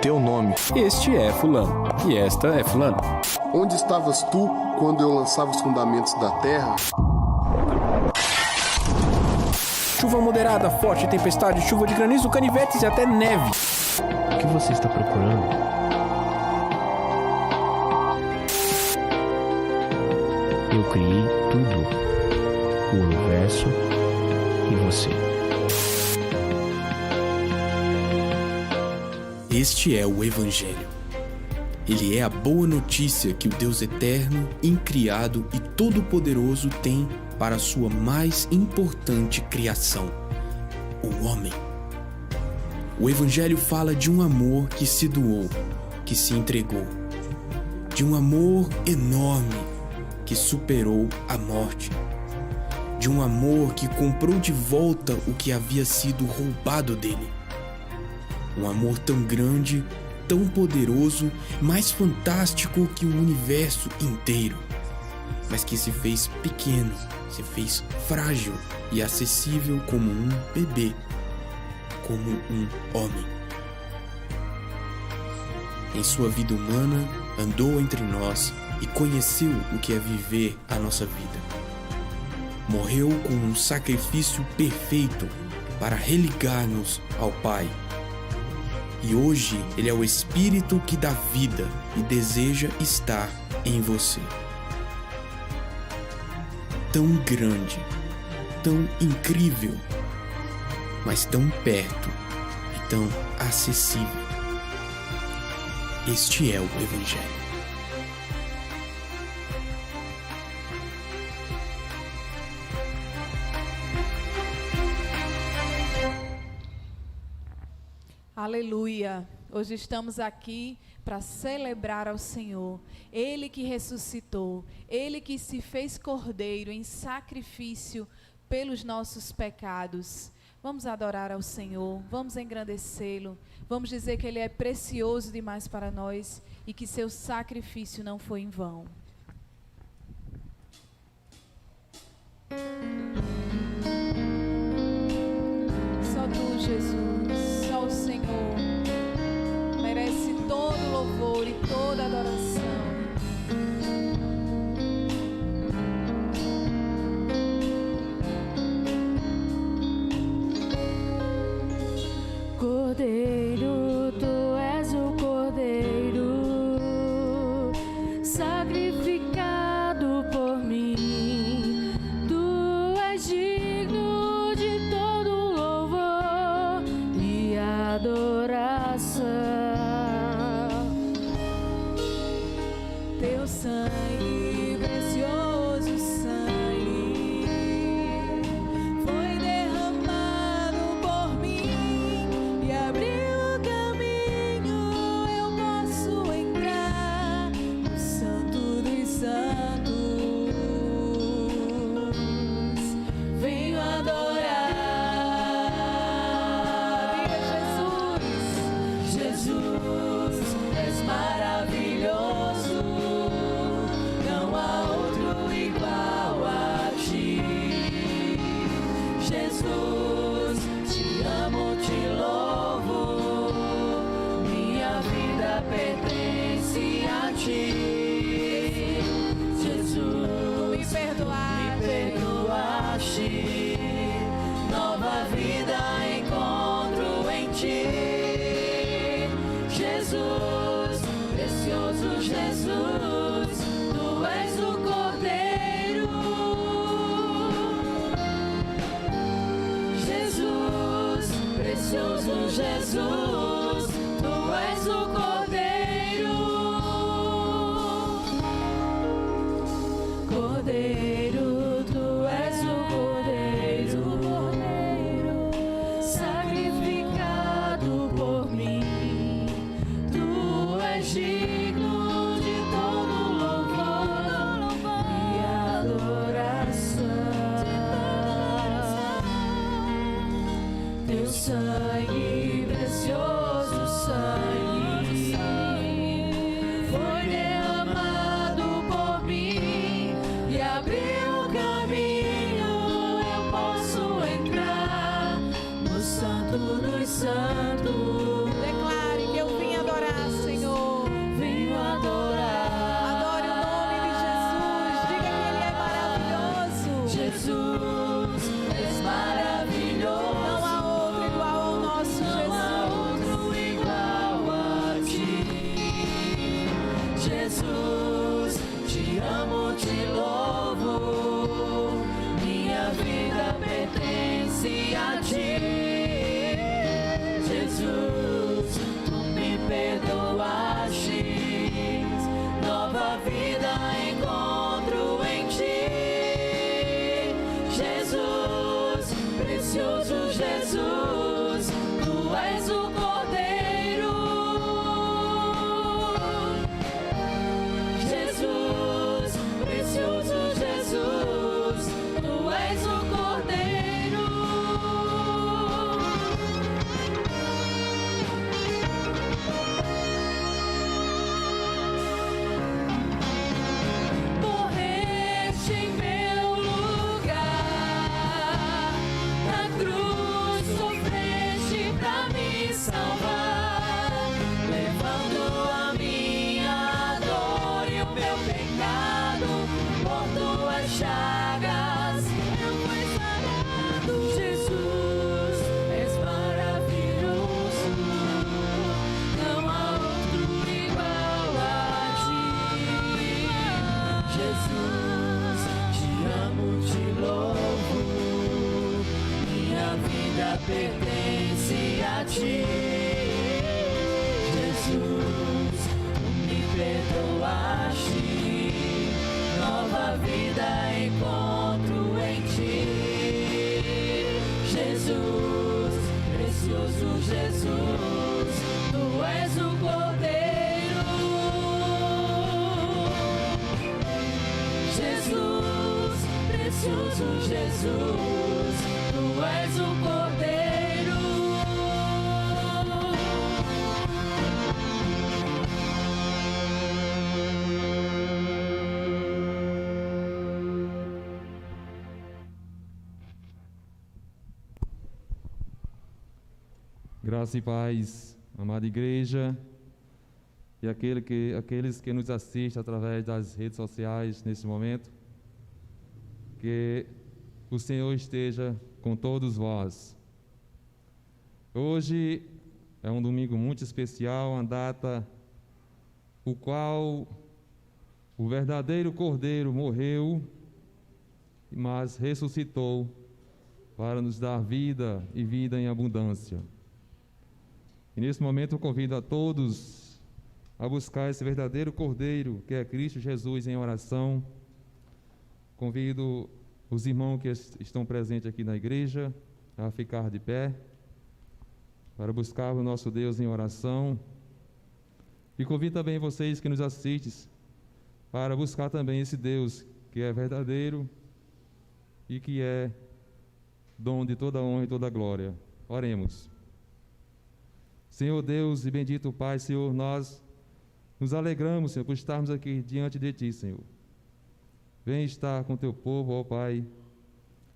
Teu nome. Este é fulano, e esta é fulano. Onde estavas tu quando eu lançava os fundamentos da terra? Chuva moderada, forte, tempestade, chuva de granizo, canivetes e até neve. O que você está procurando? Eu criei tudo. O universo e você. Este é o Evangelho. Ele é a boa notícia que o Deus eterno, incriado e todo-poderoso tem para a sua mais importante criação, o homem. O Evangelho fala de um amor que se doou, que se entregou, de um amor enorme que superou a morte, de um amor que comprou de volta o que havia sido roubado dele. Um amor tão grande, tão poderoso, mais fantástico que o universo inteiro, mas que se fez pequeno, se fez frágil e acessível como um bebê, como um homem. Em sua vida humana, andou entre nós e conheceu o que é viver a nossa vida. Morreu com um sacrifício perfeito para religar-nos ao Pai. E hoje Ele é o Espírito que dá vida e deseja estar em você. Tão grande, tão incrível, mas tão perto e tão acessível. Este é o Evangelho. Aleluia! Hoje estamos aqui para celebrar ao Senhor. Ele que ressuscitou, Ele que se fez cordeiro em sacrifício pelos nossos pecados. Vamos adorar ao Senhor, vamos engrandecê-lo, vamos dizer que Ele é precioso demais para nós e que seu sacrifício não foi em vão. Só Tu, Jesus, só o Senhor merece todo louvor e toda adoração. Cordeiro, Tu és o Cordeiro, sacrificado por mim. Tu és digno de todo louvor e adoração. Teu sangue, precioso sangue, foi derramado por mim e abriu o caminho. Eu posso entrar no Santo dos Santos. Venho adorar. Diga Jesus, Jesus, és maravilhoso. Não há outro igual a Ti. Jesus, Te amo, Te louvo. Minha vida pertence a Ti. Jesus, Me perdoaste. perdoaste. Nova vida encontro em Ti. precioso Jesus, tu és o Cordeiro. Cordeiro, tu és o Cordeiro, sacrificado por mim. Tu és digno de todo louvor e adoração. Teu sangue, precioso sangue, foi derramado por mim e abriu o caminho. Eu posso entrar no Santo dos Santos. Declare que eu vim adorar, Senhor. Venho adorar. Adore o nome de Jesus. Diga que Ele é maravilhoso. Jesus, és maravilhoso. Não há outro igual ao nosso Não há Jesus. outro igual a ti. Jesus, te amo, te louvo. Minha vida pertence a ti. Jesus, tu me perdoaste. Nova vida encontro em ti. Jesus, precioso Jesus, tu és o Cordeiro. Jesus, precioso Jesus, tu és o Cordeiro. Morreste em meu lugar, na cruz sofreste pra me salvar, levando a minha dor e o meu pecado. Por tuas chagas eu fui sarado. Jesus, és maravilhoso. Não há outro igual a ti. Jesus, te amo, te louvo. Minha vida pertence a ti. Jesus, tu me perdoaste. Nova vida encontro em ti. Jesus, precioso Jesus, tu és o Cordeiro. Jesus, precioso Jesus, tu és o Cordeiro. Graça e paz, amada igreja, e aqueles que nos assistem através das redes sociais nesse momento, que o Senhor esteja com todos vós. Hoje é um domingo muito especial, uma data o qual o verdadeiro Cordeiro morreu, mas ressuscitou para nos dar vida e vida em abundância. E nesse momento eu convido a todos a buscar esse verdadeiro Cordeiro, que é Cristo Jesus, em oração. Convido os irmãos que estão presentes aqui na igreja a ficar de pé, para buscar o nosso Deus em oração. E convido também vocês que nos assistem para buscar também esse Deus que é verdadeiro e que é dom de toda honra e toda glória. Oremos. Senhor Deus e bendito Pai, Senhor, nós nos alegramos, Senhor, por estarmos aqui diante de Ti, Senhor. Vem estar com Teu povo, ó Pai,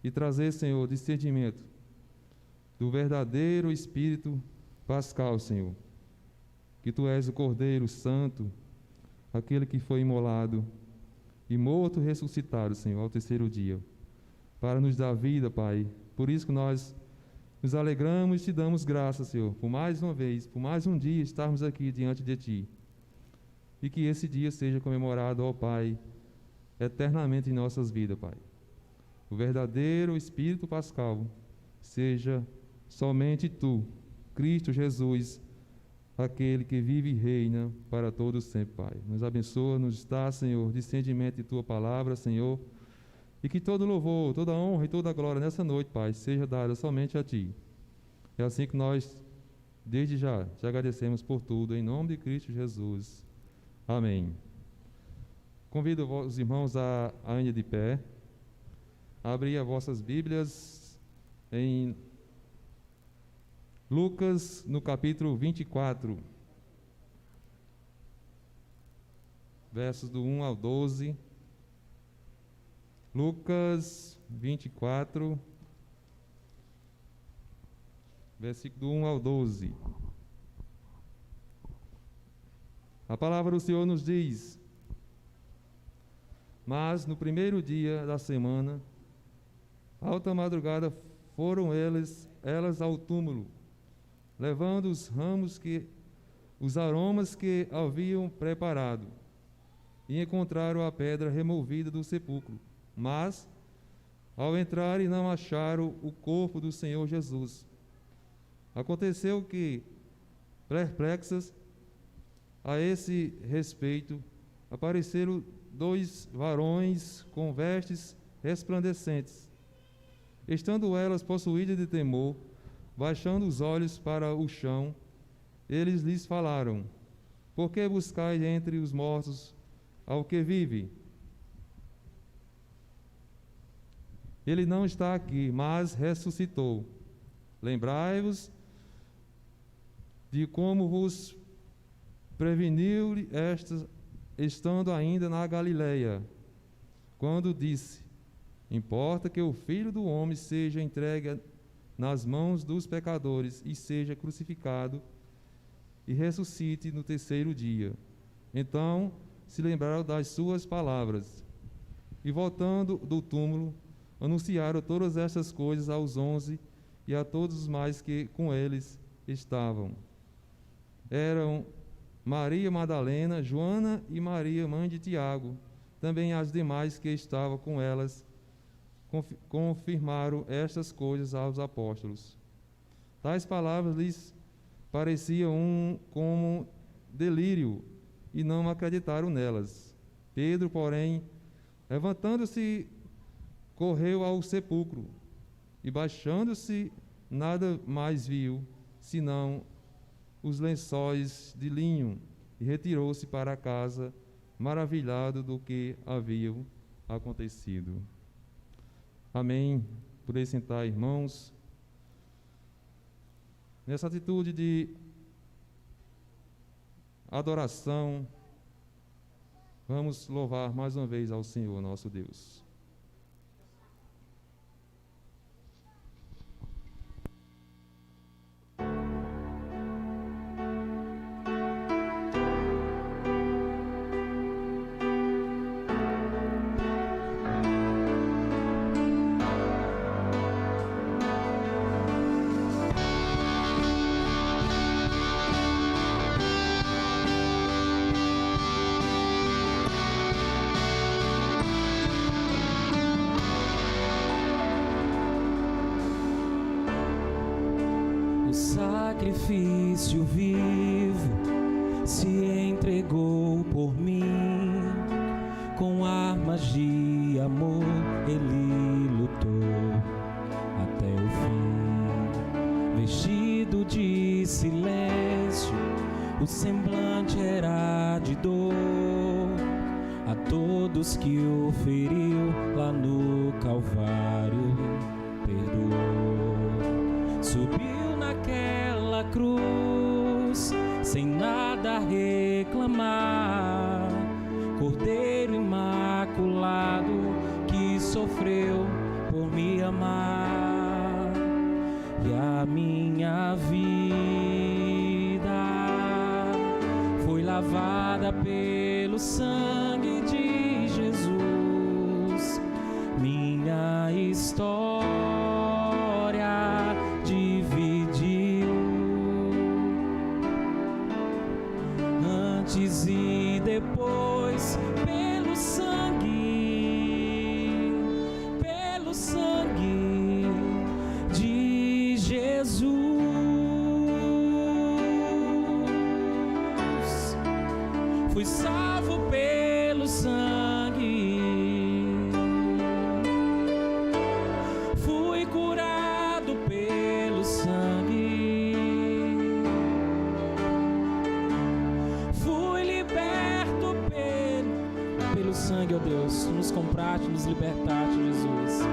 e trazer, Senhor, discernimento do verdadeiro Espírito Pascal, Senhor, que Tu és o Cordeiro Santo, aquele que foi imolado e morto e ressuscitado, Senhor, ao terceiro dia, para nos dar vida, Pai. Por isso que nós nos alegramos e Te damos graças, Senhor, por mais uma vez, por mais um dia estarmos aqui diante de Ti. E que esse dia seja comemorado, ó Pai, eternamente em nossas vidas, Pai. O verdadeiro Espírito Pascal seja somente Tu Cristo Jesus, aquele que vive e reina para todos sempre, Pai. Nos abençoa, nos dá, Senhor, discernimento de Tua palavra, Senhor, e que todo louvor, toda honra e toda glória nessa noite, Pai, seja dada somente a Ti. É assim que nós, desde já, te agradecemos por tudo, em nome de Cristo Jesus. Amém. Convido os irmãos a ainda de pé, a abrir as vossas Bíblias em Lucas, no capítulo 24, versos do 1 ao 12. Lucas 24, versículo do 1 ao 12. A palavra do Senhor nos diz: mas no primeiro dia da semana, alta madrugada, foram elas ao túmulo, levando os aromas que haviam preparado, e encontraram a pedra removida do sepulcro. Mas, ao entrarem, não acharam o corpo do Senhor Jesus. Aconteceu que, perplexas a esse respeito, apareceram 2 varões com vestes resplandecentes. Estando elas possuídas de temor, baixando os olhos para o chão, eles lhes falaram: por que buscais entre os mortos ao que vive? Ele não está aqui, mas ressuscitou. Lembrai-vos de como vos preveniu estando ainda na Galileia, quando disse: importa que o Filho do Homem seja entregue nas mãos dos pecadores e seja crucificado e ressuscite no terceiro dia. Então se lembraram das suas palavras e, voltando do túmulo, anunciaram todas estas coisas aos 11 e a todos os mais que com eles estavam. Eram Maria Madalena, Joana e Maria, mãe de Tiago. Também as demais que estavam com elas confirmaram estas coisas aos apóstolos. Tais palavras lhes pareciam como delírio e não acreditaram nelas. Pedro, porém, levantando-se, correu ao sepulcro e, baixando-se, nada mais viu, senão os lençóis de linho, e retirou-se para casa, maravilhado do que havia acontecido. Amém. Por sentar, irmãos. Nessa atitude de adoração, vamos louvar mais uma vez ao Senhor, nosso Deus. Sacrifício vivo se entregou por mim, com armas de amor ele lutou até o fim. Vestido de silêncio, o semblante era de dor, a todos que o feriu lá no Calvário perdoou. Subiu naquela cruz, sem nada reclamar, Cordeiro imaculado que sofreu por me amar. E a minha vida foi lavada pelo sangue de Jesus. Minha história antes e depois, pelo sangue de Jesus. fui salvo pelo sangue, fui curado pelo sangue, fui liberto pelo sangue, ó Deus. Nos compraste, nos libertaste, Jesus.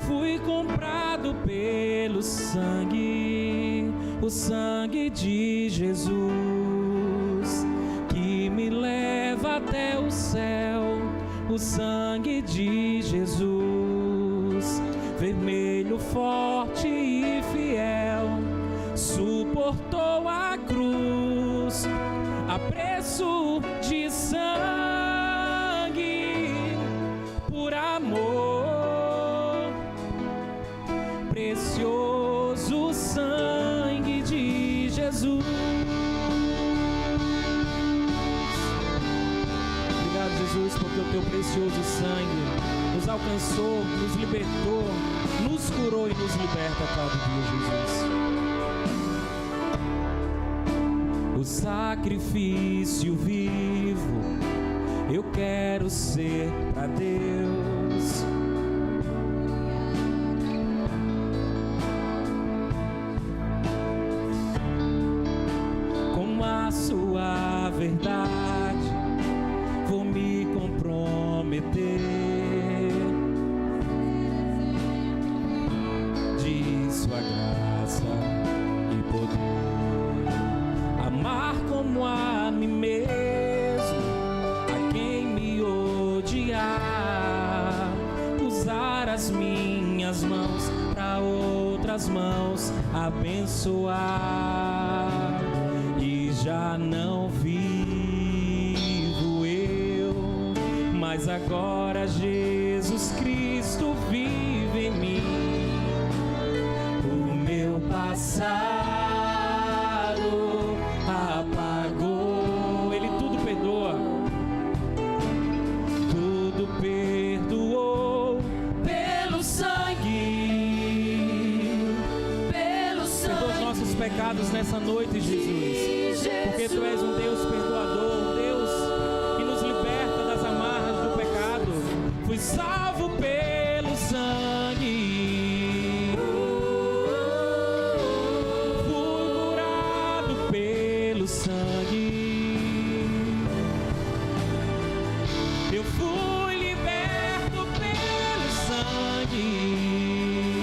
Fui comprado pelo sangue, o sangue de Jesus, que me leva até o céu. O sangue de Jesus, vermelho, forte e fiel, suportou a cruz a preço de sangue, por amor, precioso sangue de Jesus. Obrigado, Jesus, porque o teu precioso sangue nos alcançou, nos libertou, nos curou e nos liberta a cada dia, Jesus. O sacrifício vivo eu quero ser para Deus. Com a sua verdade vou me comprometer, de sua graça e poder, amar como a mim mesmo, a quem me odiar, usar as minhas mãos para outras mãos abençoar. E já não vivo eu, mas agora Jesus Cristo vive em mim. O meu passado apagou, Ele tudo perdoa, tudo perdoou pelo sangue, pelo sangue. Perdoa os nossos pecados nessa noite, Jesus, porque Tu és um Deus perdoador, um Deus que nos liberta das amarras do pecado. Fui salvo pelo sangue, fui curado pelo sangue, eu fui liberto pelo sangue,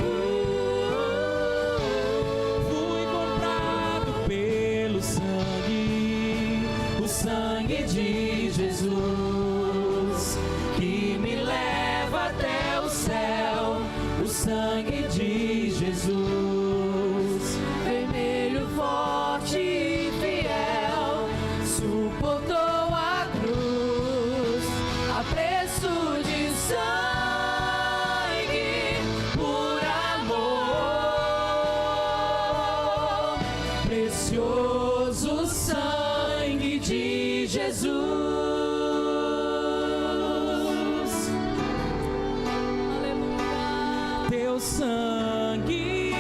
fui comprado pelo sangue, o sangue de Jesus, que me leva até o céu. O sangue de Jesus, vermelho, forte e fiel, suportou a cruz a preço de sangue, por amor, precioso sangue de Jesus. Teu sangue,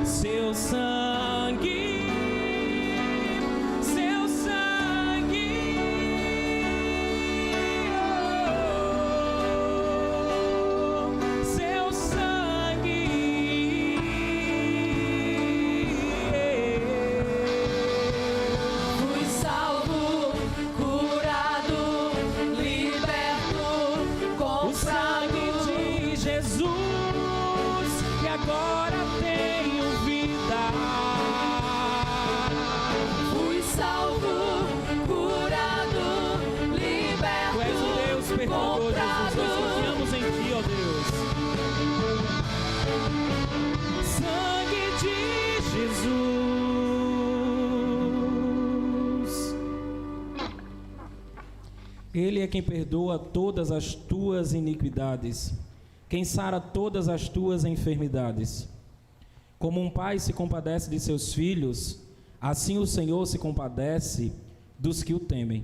seu sangue, seu sangue, oh, seu sangue. Fui salvo, curado, liberto com o sangue de Jesus, e agora tenho vida. Fui salvo, curado, liberto. Tu és o Deus perdoador, Jesus. Nós confiamos em Ti, ó Deus. Sangue de Jesus. Ele é quem perdoa todas as tuas iniquidades, quem sara todas as tuas enfermidades. Como um pai se compadece de seus filhos, assim o Senhor se compadece dos que o temem.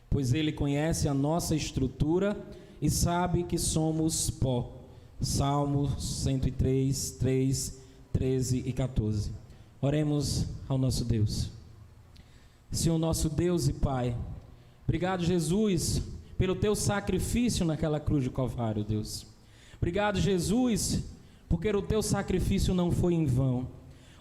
Pois Ele conhece a nossa estrutura e sabe que somos pó. Salmo 103, 3, 13 e 14. Oremos ao nosso Deus. Senhor nosso Deus e Pai. Obrigado, Jesus, pelo teu sacrifício naquela cruz de Calvário, Deus. Obrigado, Jesus, porque o teu sacrifício não foi em vão.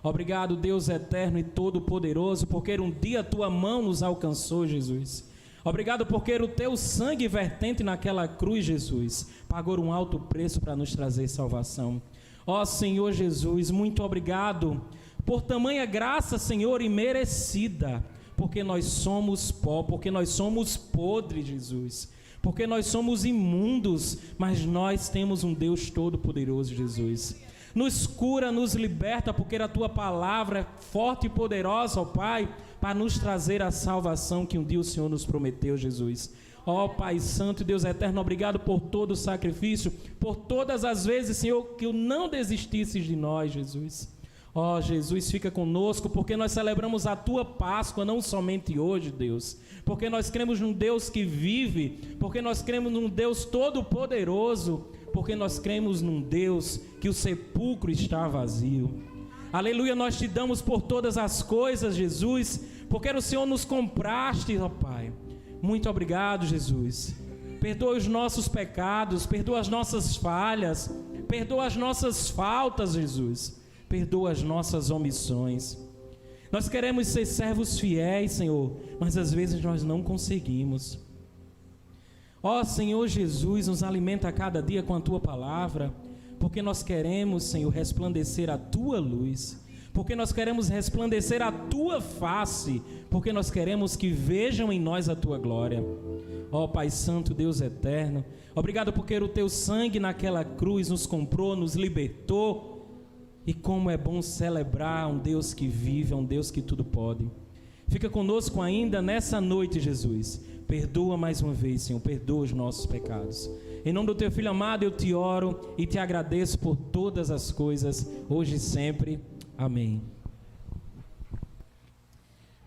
Obrigado, Deus eterno e todo-poderoso, porque um dia a tua mão nos alcançou, Jesus. Obrigado porque o teu sangue vertente naquela cruz, Jesus, pagou um alto preço para nos trazer salvação. Ó Senhor Jesus, muito obrigado por tamanha graça, Senhor, imerecida, porque nós somos pó, porque nós somos podres, Jesus, porque nós somos imundos, mas nós temos um Deus todo-poderoso, Jesus. Nos cura, nos liberta, porque a tua palavra é forte e poderosa, ó Pai, para nos trazer a salvação que um dia o Senhor nos prometeu, Jesus. Ó Pai Santo e Deus eterno, obrigado por todo o sacrifício, por todas as vezes, Senhor, que não desistisses de nós, Jesus. Ó Jesus, fica conosco, porque nós celebramos a tua Páscoa, não somente hoje, Deus, porque nós cremos num Deus que vive, porque nós cremos num Deus todo-poderoso, porque nós cremos num Deus que o sepulcro está vazio. Aleluia, nós te damos por todas as coisas, Jesus, porque o Senhor nos compraste, ó Pai. Muito obrigado, Jesus. Perdoa os nossos pecados, perdoa as nossas falhas, perdoa as nossas faltas, Jesus. Perdoa as nossas omissões. Nós queremos ser servos fiéis, Senhor, mas às vezes nós não conseguimos. Ó Senhor Jesus, nos alimenta a cada dia com a tua palavra, porque nós queremos, Senhor, resplandecer a tua luz, porque nós queremos resplandecer a tua face, porque nós queremos que vejam em nós a tua glória. Ó Pai Santo, Deus eterno, obrigado porque o teu sangue naquela cruz nos comprou, nos libertou, e como é bom celebrar um Deus que vive, um Deus que tudo pode. Fica conosco ainda nessa noite, Jesus. Perdoa mais uma vez, Senhor, perdoa os nossos pecados. Em nome do teu Filho amado, eu te oro e te agradeço por todas as coisas, hoje e sempre. Amém.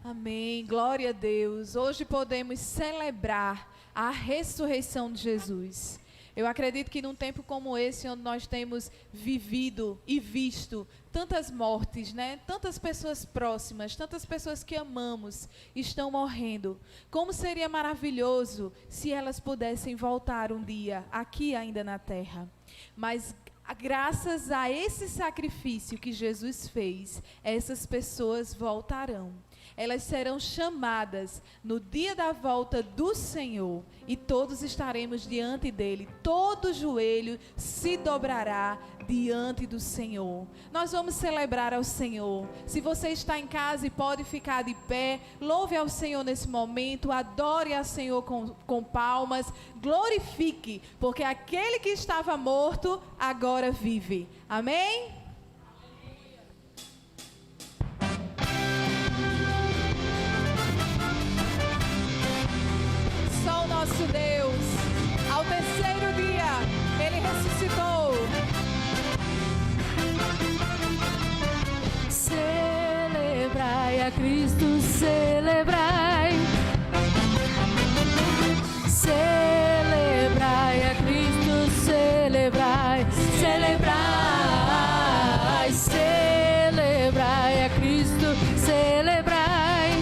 Amém, glória a Deus. Hoje podemos celebrar a ressurreição de Jesus. Eu acredito que num tempo como esse, onde nós temos vivido e visto tantas mortes, né? Tantas pessoas próximas, tantas pessoas que amamos estão morrendo. Como seria maravilhoso se elas pudessem voltar um dia aqui ainda na terra. Mas graças a esse sacrifício que Jesus fez, essas pessoas voltarão. Elas serão chamadas no dia da volta do Senhor e todos estaremos diante dele. Todo joelho se dobrará diante do Senhor. Nós vamos celebrar ao Senhor. Se você está em casa e pode ficar de pé, louve ao Senhor nesse momento, adore ao Senhor com palmas, glorifique, porque aquele que estava morto agora vive. Amém? Só o nosso Deus, ao terceiro dia, Ele ressuscitou. Celebrai a Cristo, celebrai. Celebrai a Cristo, celebrai. Celebrai, celebrai a Cristo, celebrai.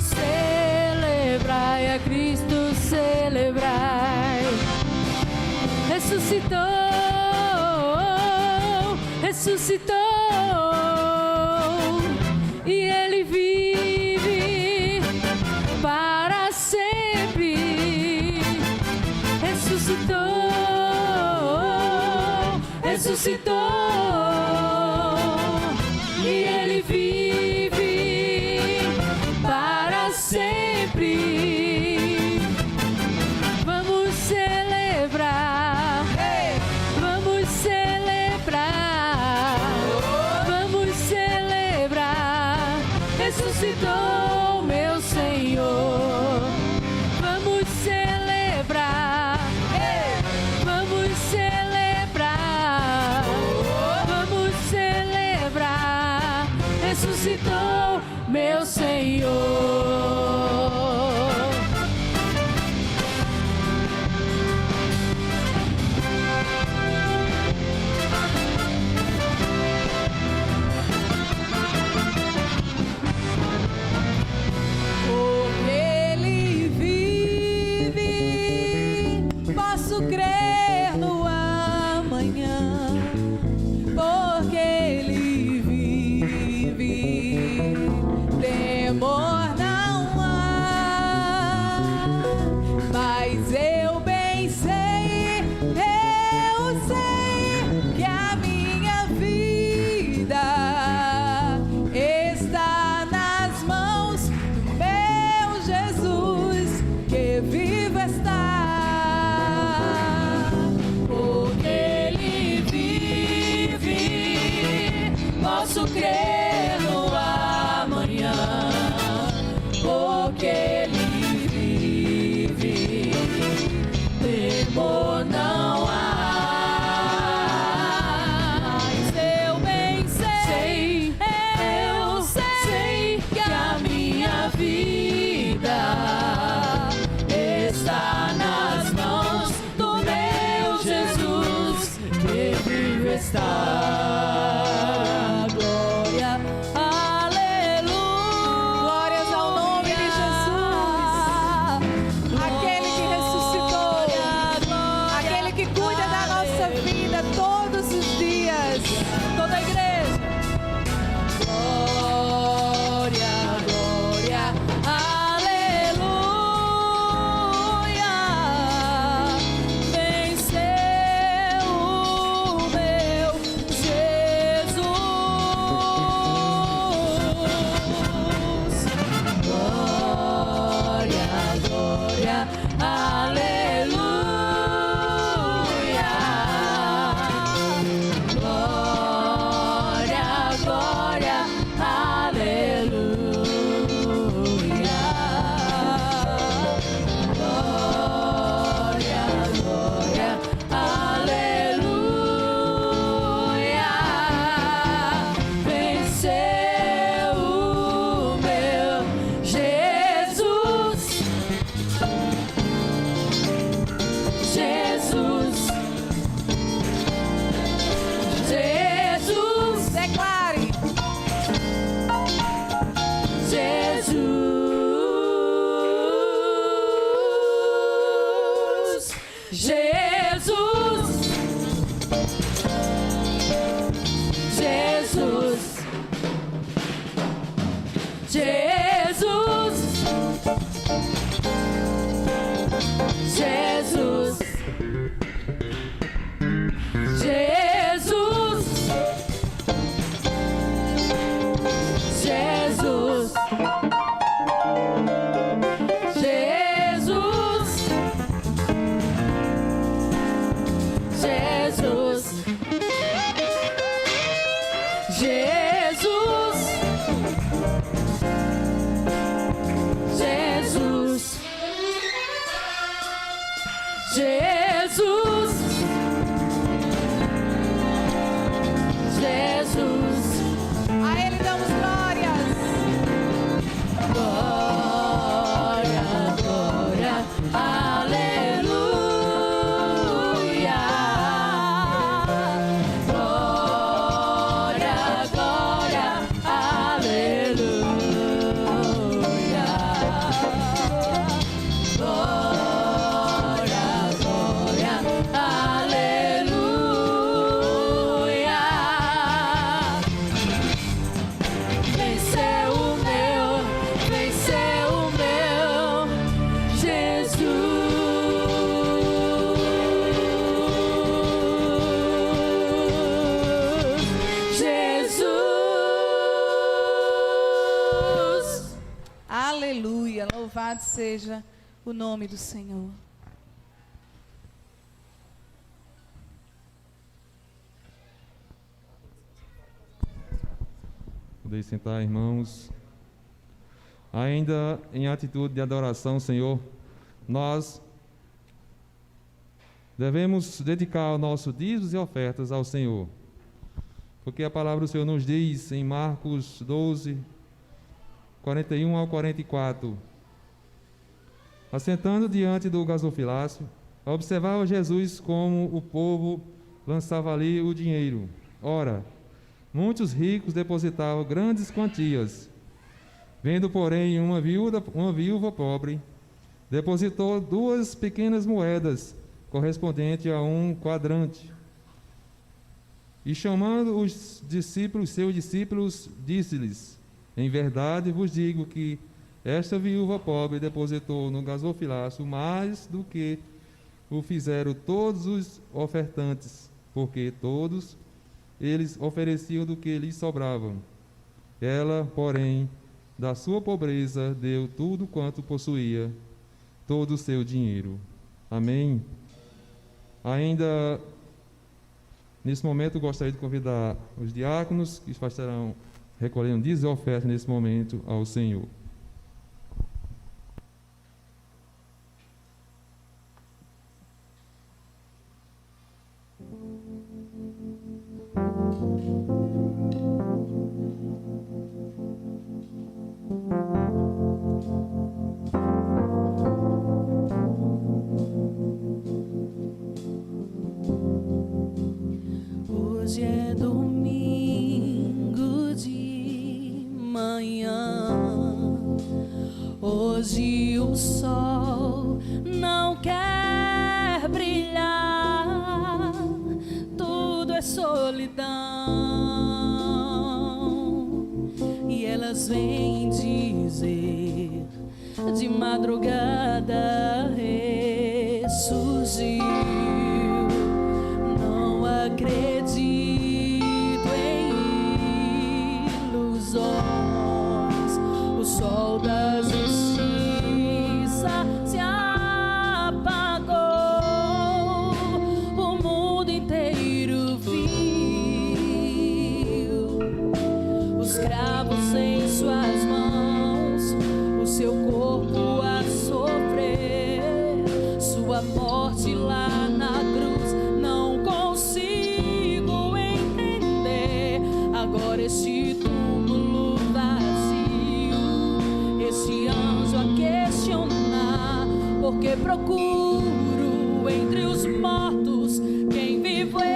Celebrai a Cristo, celebrai. Ressuscitou, ressuscitou, e Ele vive para sempre. Ressuscitou, ressuscitou, e Ele vive para sempre. Vamos celebrar, vamos celebrar, vamos celebrar. Ressuscitou meu Senhor. Vamos celebrar, vamos celebrar, vamos celebrar. Ressuscitou meu Senhor. posso crer no amanhã, porque Ele vive, temor não há. Mas eu bem sei, eu sei que a minha vida está nas mãos do meu Jesus, que vive está. Louvado seja o nome do Senhor. Podem sentar, irmãos. Ainda em atitude de adoração, Senhor, nós devemos dedicar o nosso dízimos e ofertas ao Senhor. Porque a palavra do Senhor nos diz em Marcos 12, 41 ao 44. Assentando diante do gasofilácio, observava Jesus como o povo lançava ali o dinheiro. Ora, muitos ricos depositavam grandes quantias. Vendo, porém, uma viúva pobre, depositou 2 pequenas moedas, correspondentes a 1 quadrante. E chamando os discípulos, seus discípulos, disse-lhes: em verdade vos digo que esta viúva pobre depositou no gasofilácio mais do que o fizeram todos os ofertantes, porque todos eles ofereciam do que lhes sobravam. Ela, porém, da sua pobreza, deu tudo quanto possuía, todo o seu dinheiro. Amém? Ainda Nesse momento, eu gostaria de convidar os diáconos que estarão recolhendo dízimos e ofertas nesse momento ao Senhor. Hoje é domingo de manhã. Hoje o sol não quer brilhar. Tudo é solidão. E elas vêm dizer: de madrugada ressurgiu. Não acredito em ilusões. O sol da justiça se apagou. O mundo inteiro viu os cravos em suas mãos, o seu corpo a sofrer, sua morte lá na cruz. Não consigo entender agora este túmulo vazio, este anjo a questionar, porque procuro entre os mortos quem vivo está.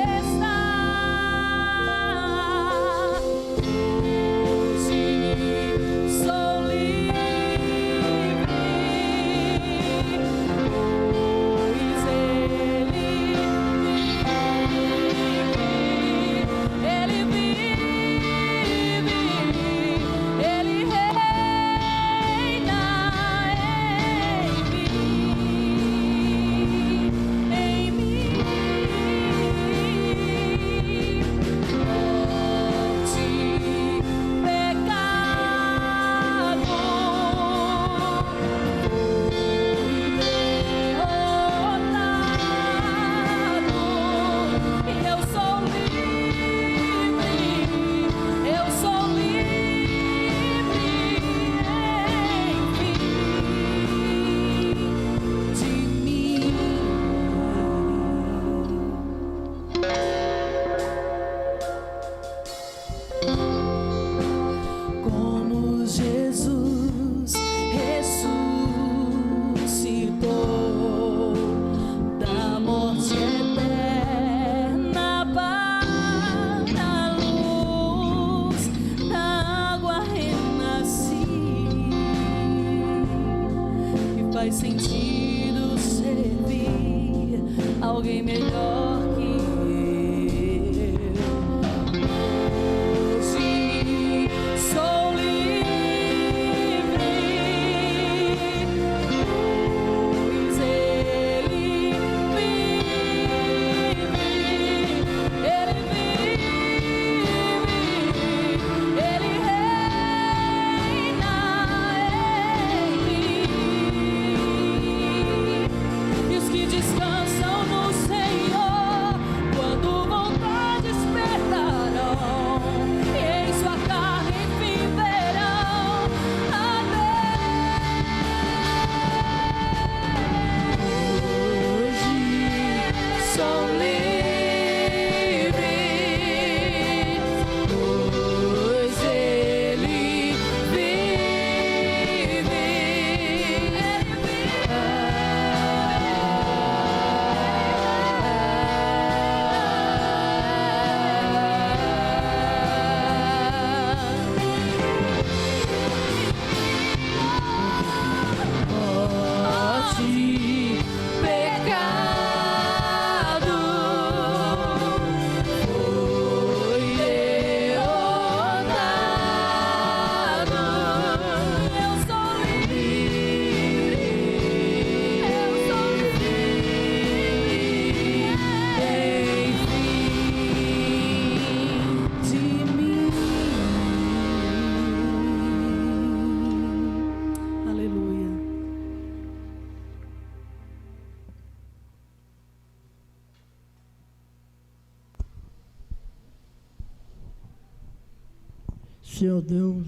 Senhor Deus,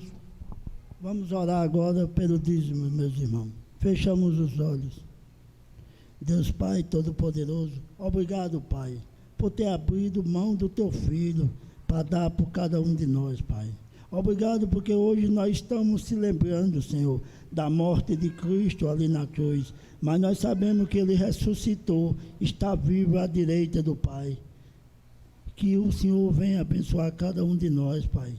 vamos orar agora pelo dízimo, meus irmãos. Fechamos os olhos. Deus Pai Todo-Poderoso, obrigado, Pai, por ter abrido mão do Teu Filho para dar por cada um de nós, Pai. Obrigado porque hoje nós estamos se lembrando, Senhor, da morte de Cristo ali na cruz. Mas nós sabemos que Ele ressuscitou, está vivo à direita do Pai. Que o Senhor venha abençoar cada um de nós, Pai.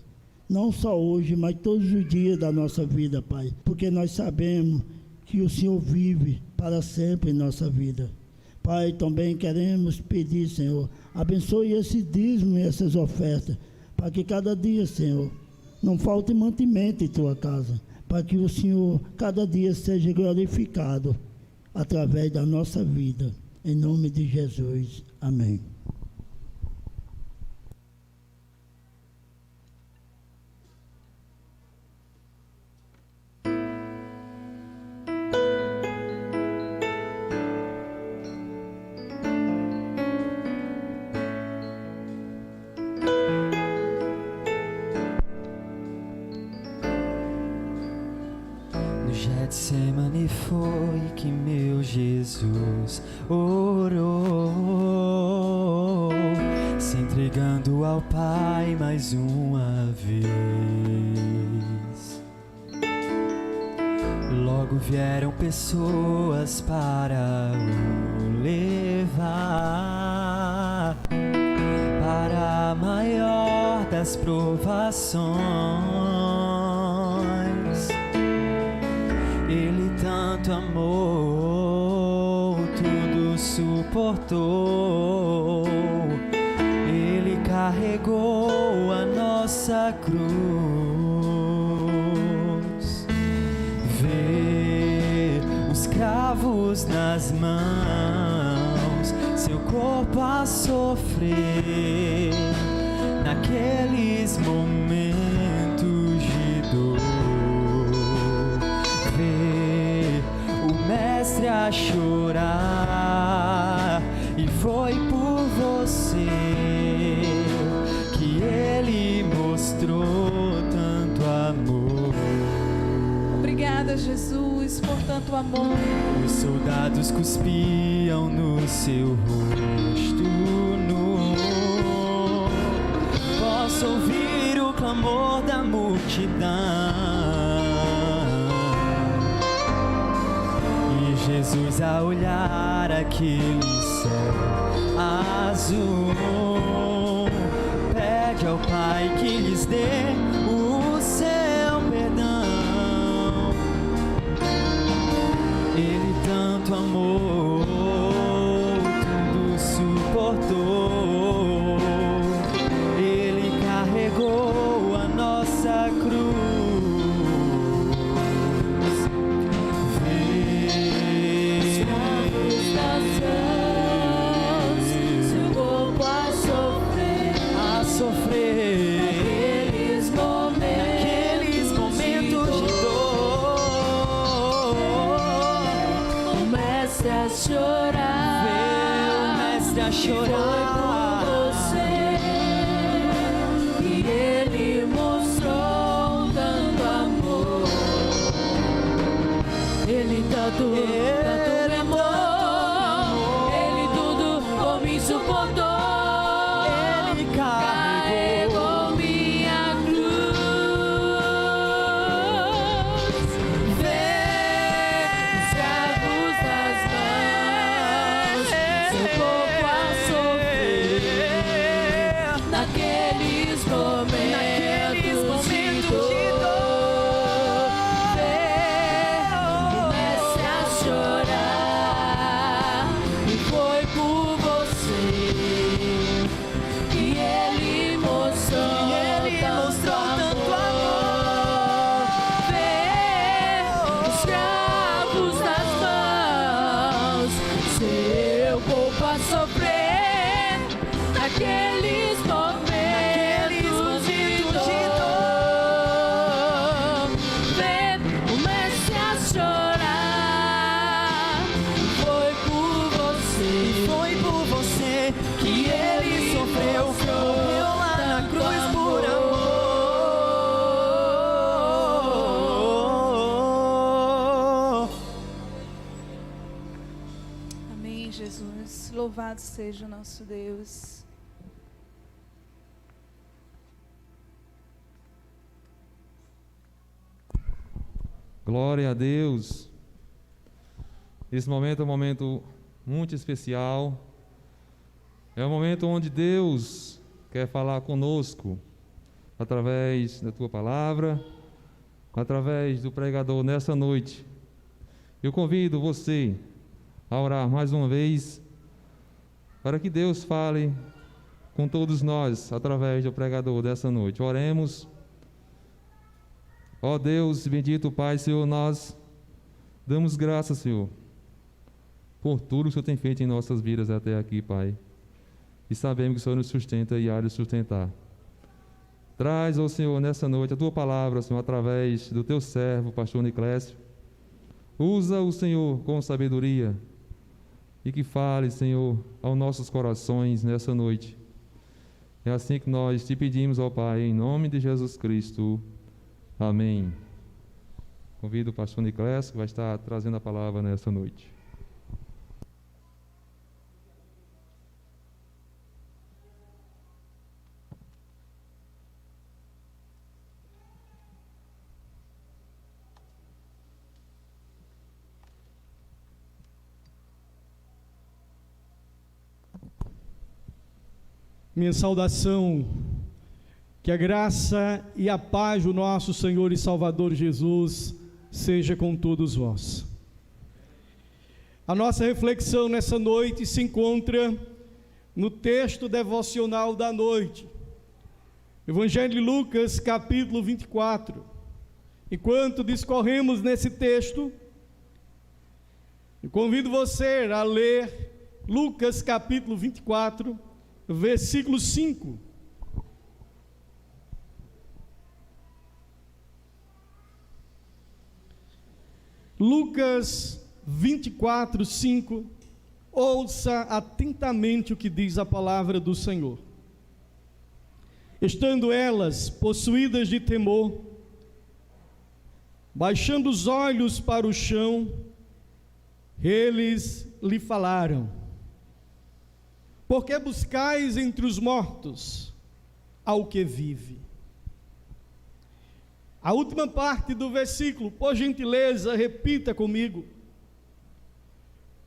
Não só hoje, mas todos os dias da nossa vida, Pai. Porque nós sabemos que o Senhor vive para sempre em nossa vida. Pai, também queremos pedir, Senhor, abençoe esse dízimo e essas ofertas, para que cada dia, Senhor, não falte mantimento em tua casa, para que o Senhor cada dia seja glorificado através da nossa vida. Em nome de Jesus. Amém. Getsemane foi que meu Jesus orou, se entregando ao Pai mais uma vez. Logo vieram pessoas para o levar para a maior das provações. Ele tanto amou, tudo suportou. Ele carregou a nossa cruz. Vê os cravos nas mãos, seu corpo a sofrer naqueles momentos de dor. Mestre a chorar, e foi por você que ele mostrou tanto amor. Obrigada, Jesus, por tanto amor. Os soldados cuspiam no seu rosto nu. Posso ouvir o clamor da multidão. Jesus a olhar aquele céu azul, pede ao Pai que lhes dê o seu perdão. Ele tanto amou, tudo suportou. Ele carregou a nossa cruz. Naqueles momentos de dor, o mestre a chorar, vê o mestre a chorar. Foi por você e ele mostrou tanto amor. Ele tanto me amou, ele tudo por mim suportou. Sofrer naqueles momentos de Louvado seja o nosso Deus. Glória a Deus. Esse momento é um momento muito especial. É um momento onde Deus quer falar conosco através da tua palavra, através do pregador nessa noite. Eu convido você a orar mais uma vez para que Deus fale com todos nós através do pregador dessa noite. Oremos. Ó Deus, bendito Pai, Senhor, nós damos graças, Senhor, por tudo que o Senhor tem feito em nossas vidas até aqui, Pai. E sabemos que o Senhor nos sustenta e há de sustentar. Traz, ó Senhor, nessa noite a Tua palavra, Senhor, através do Teu servo, pastor Niclésio. Usa o Senhor com sabedoria e que fale, Senhor, aos nossos corações nessa noite. É assim que nós te pedimos, ó Pai, em nome de Jesus Cristo. Amém. Convido o pastor Niclésio, que vai estar trazendo a palavra nessa noite. Minha saudação, que a graça e a paz do nosso Senhor e Salvador Jesus seja com todos vós. A nossa reflexão nessa noite se encontra no texto devocional da noite, Evangelho de Lucas, capítulo 24. Enquanto discorremos nesse texto, eu convido você a ler Lucas, capítulo 24, versículo 5. Lucas 24, 5. Ouça atentamente o que diz a palavra do Senhor. Estando elas possuídas de temor, baixando os olhos para o chão, eles lhe falaram: por que buscais entre os mortos ao que vive? A última parte do versículo, por gentileza, repita comigo.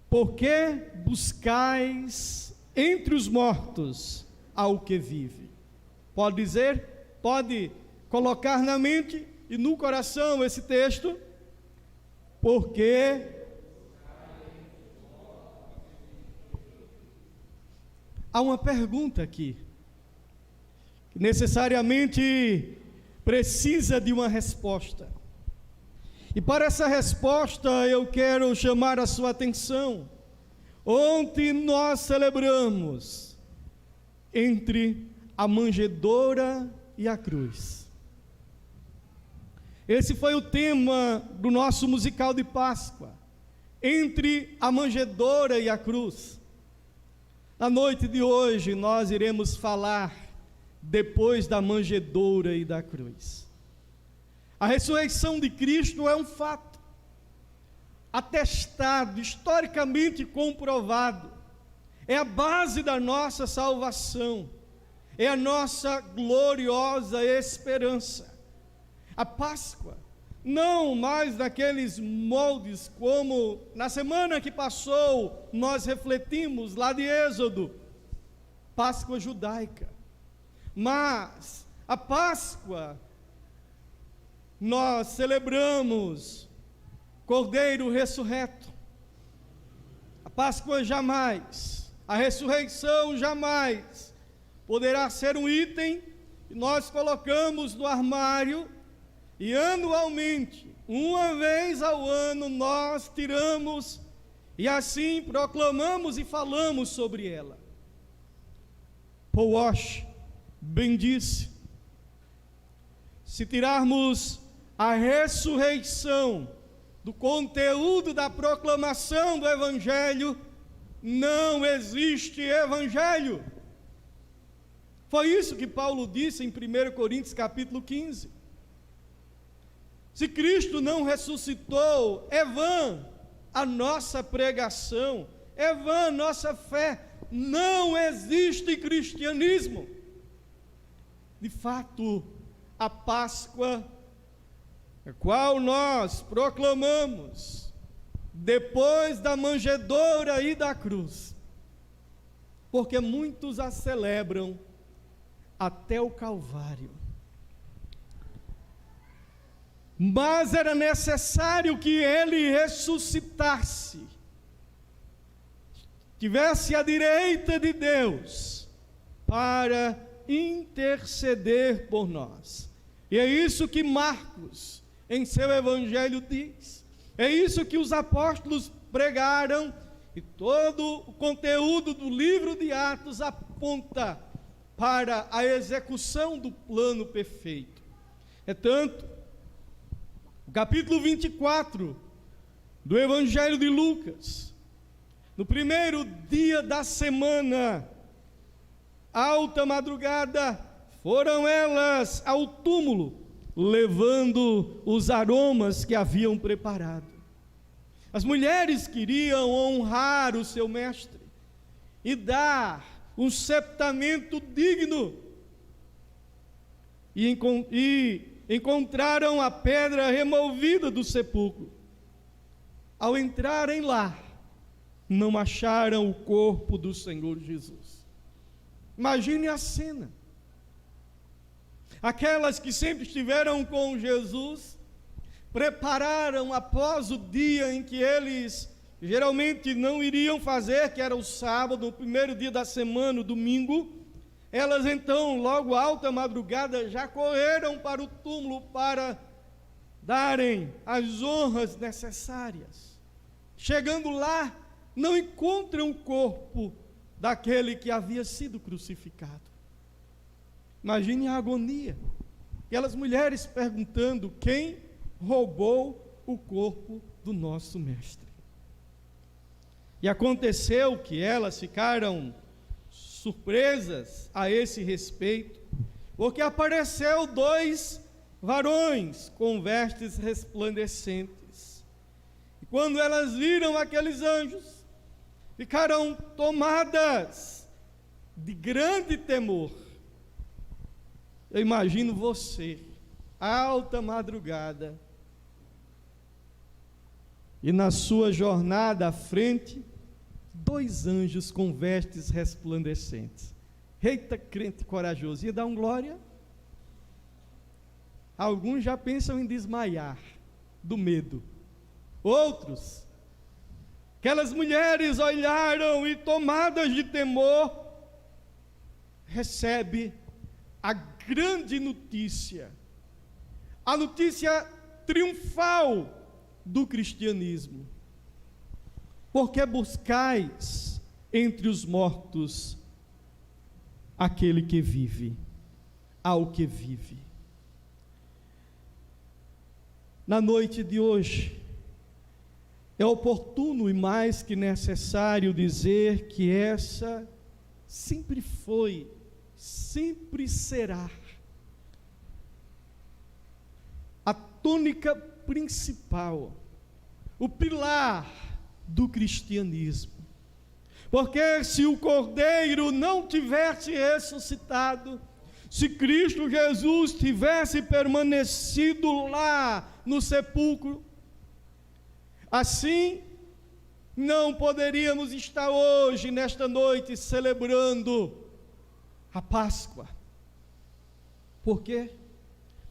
Por que buscais entre os mortos ao que vive? Pode dizer, pode colocar na mente e no coração esse texto. Porque há uma pergunta aqui, que necessariamente precisa de uma resposta. E para essa resposta eu quero chamar a sua atenção. Ontem nós celebramos entre a manjedoura e a cruz. Esse foi o tema do nosso musical de Páscoa, entre a manjedoura e a cruz. Na noite de hoje nós iremos falar depois da manjedoura e da cruz. A ressurreição de Cristo é um fato atestado, historicamente comprovado, é a base da nossa salvação, é a nossa gloriosa esperança. A Páscoa, não mais naqueles moldes como na semana que passou nós refletimos lá de Êxodo, Páscoa judaica, mas a Páscoa nós celebramos Cordeiro ressurreto. A Páscoa jamais, a ressurreição jamais poderá ser um item que nós colocamos no armário e anualmente, uma vez ao ano, nós tiramos e assim proclamamos e falamos sobre ela. Paul Walsh bem disse: se tirarmos a ressurreição do conteúdo da proclamação do Evangelho, não existe Evangelho. Foi isso que Paulo disse em 1 Coríntios capítulo 15. Se Cristo não ressuscitou, é vã a nossa pregação, é vã a nossa fé, não existe cristianismo. De fato, a Páscoa, a qual nós proclamamos depois da manjedoura e da cruz, porque muitos a celebram até o Calvário. Mas era necessário que ele ressuscitasse, tivesse à direita de Deus, para interceder por nós. E é isso que Marcos, em seu evangelho, diz. É isso que os apóstolos pregaram, e todo o conteúdo do livro de Atos aponta para a execução do plano perfeito. É tanto, o capítulo 24 do evangelho de Lucas, no primeiro dia da semana, alta madrugada, foram elas ao túmulo, levando os aromas que haviam preparado. As mulheres queriam honrar o seu mestre e dar um sepultamento digno, e encontraram a pedra removida do sepulcro. Ao entrarem lá, não acharam o corpo do Senhor Jesus. Imagine a cena. Aquelas que sempre estiveram com Jesus, prepararam após o dia em que eles geralmente não iriam fazer, que era o sábado, o primeiro dia da semana, o domingo. Elas então, logo alta madrugada, já correram para o túmulo para darem as honras necessárias. Chegando lá, não encontram o corpo daquele que havia sido crucificado. Imagine a agonia. Aquelas mulheres perguntando: quem roubou o corpo do nosso mestre? E aconteceu que elas ficaram surpresas a esse respeito, porque apareceu 2 varões com vestes resplandecentes. E quando elas viram aqueles anjos, ficaram tomadas de grande temor. Eu imagino você, alta madrugada, e na sua jornada à frente, 2 anjos com vestes resplandecentes. Eita, crente corajoso, ia dar um glória? Alguns já pensam em desmaiar do medo. Outros, aquelas mulheres olharam e, tomadas de temor, recebe a grande notícia, a notícia triunfal do cristianismo. Porque buscais entre os mortos aquele que vive, ao que vive. Na noite de hoje, é oportuno e mais que necessário dizer que essa sempre foi, sempre será a tônica principal, o pilar do cristianismo. Porque se o Cordeiro não tivesse ressuscitado, se Cristo Jesus tivesse permanecido lá no sepulcro, assim não poderíamos estar hoje, nesta noite, celebrando a Páscoa. Por quê?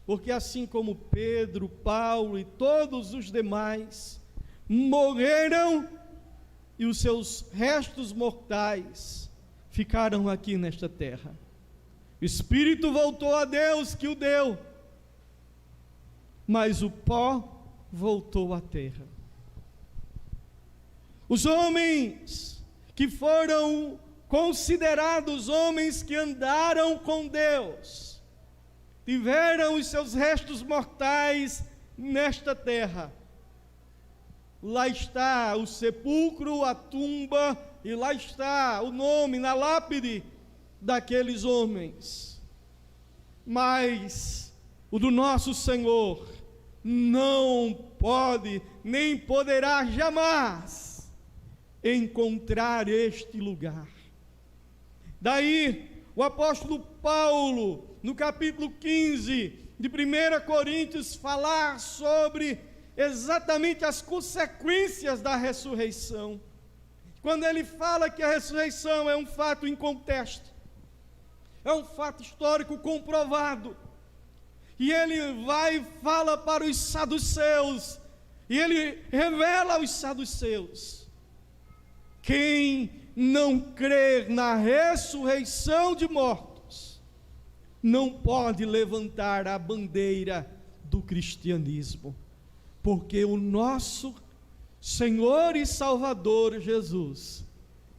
Porque assim como Pedro, Paulo e todos os demais morreram, e os seus restos mortais ficaram aqui nesta terra. O Espírito voltou a Deus que o deu, mas o pó voltou à terra. Os homens que foram considerados homens que andaram com Deus, tiveram os seus restos mortais nesta terra. Lá está o sepulcro, a tumba, e lá está o nome na lápide daqueles homens. Mas o do nosso Senhor não pode, nem poderá jamais encontrar este lugar. Daí, o apóstolo Paulo, no capítulo 15 de 1 Coríntios, falar sobre exatamente as consequências da ressurreição. Quando ele fala que a ressurreição é um fato inconteste, é um fato histórico comprovado, e ele vai e fala para os saduceus, e ele revela aos saduceus: quem não crer na ressurreição de mortos, não pode levantar a bandeira do cristianismo, porque o nosso Senhor e Salvador Jesus,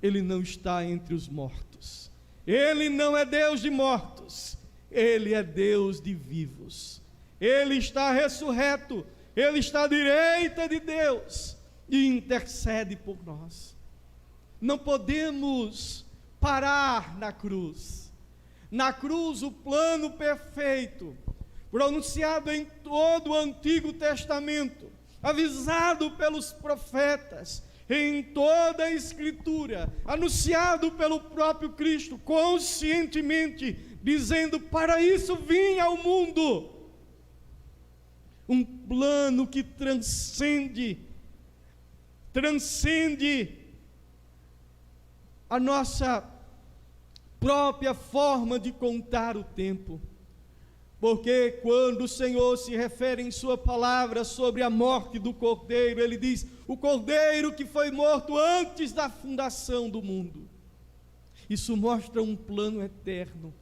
Ele não está entre os mortos. Ele não é Deus de mortos, Ele é Deus de vivos. Ele está ressurreto, Ele está à direita de Deus e intercede por nós. Não podemos parar na cruz. Na cruz, o plano perfeito, pronunciado em todo o Antigo Testamento, avisado pelos profetas, em toda a Escritura, anunciado pelo próprio Cristo, conscientemente, dizendo: para isso vim ao mundo. Um plano que transcende a nossa própria forma de contar o tempo. Porque quando o Senhor se refere em sua palavra sobre a morte do Cordeiro, Ele diz: o Cordeiro que foi morto antes da fundação do mundo. Isso mostra um plano eterno,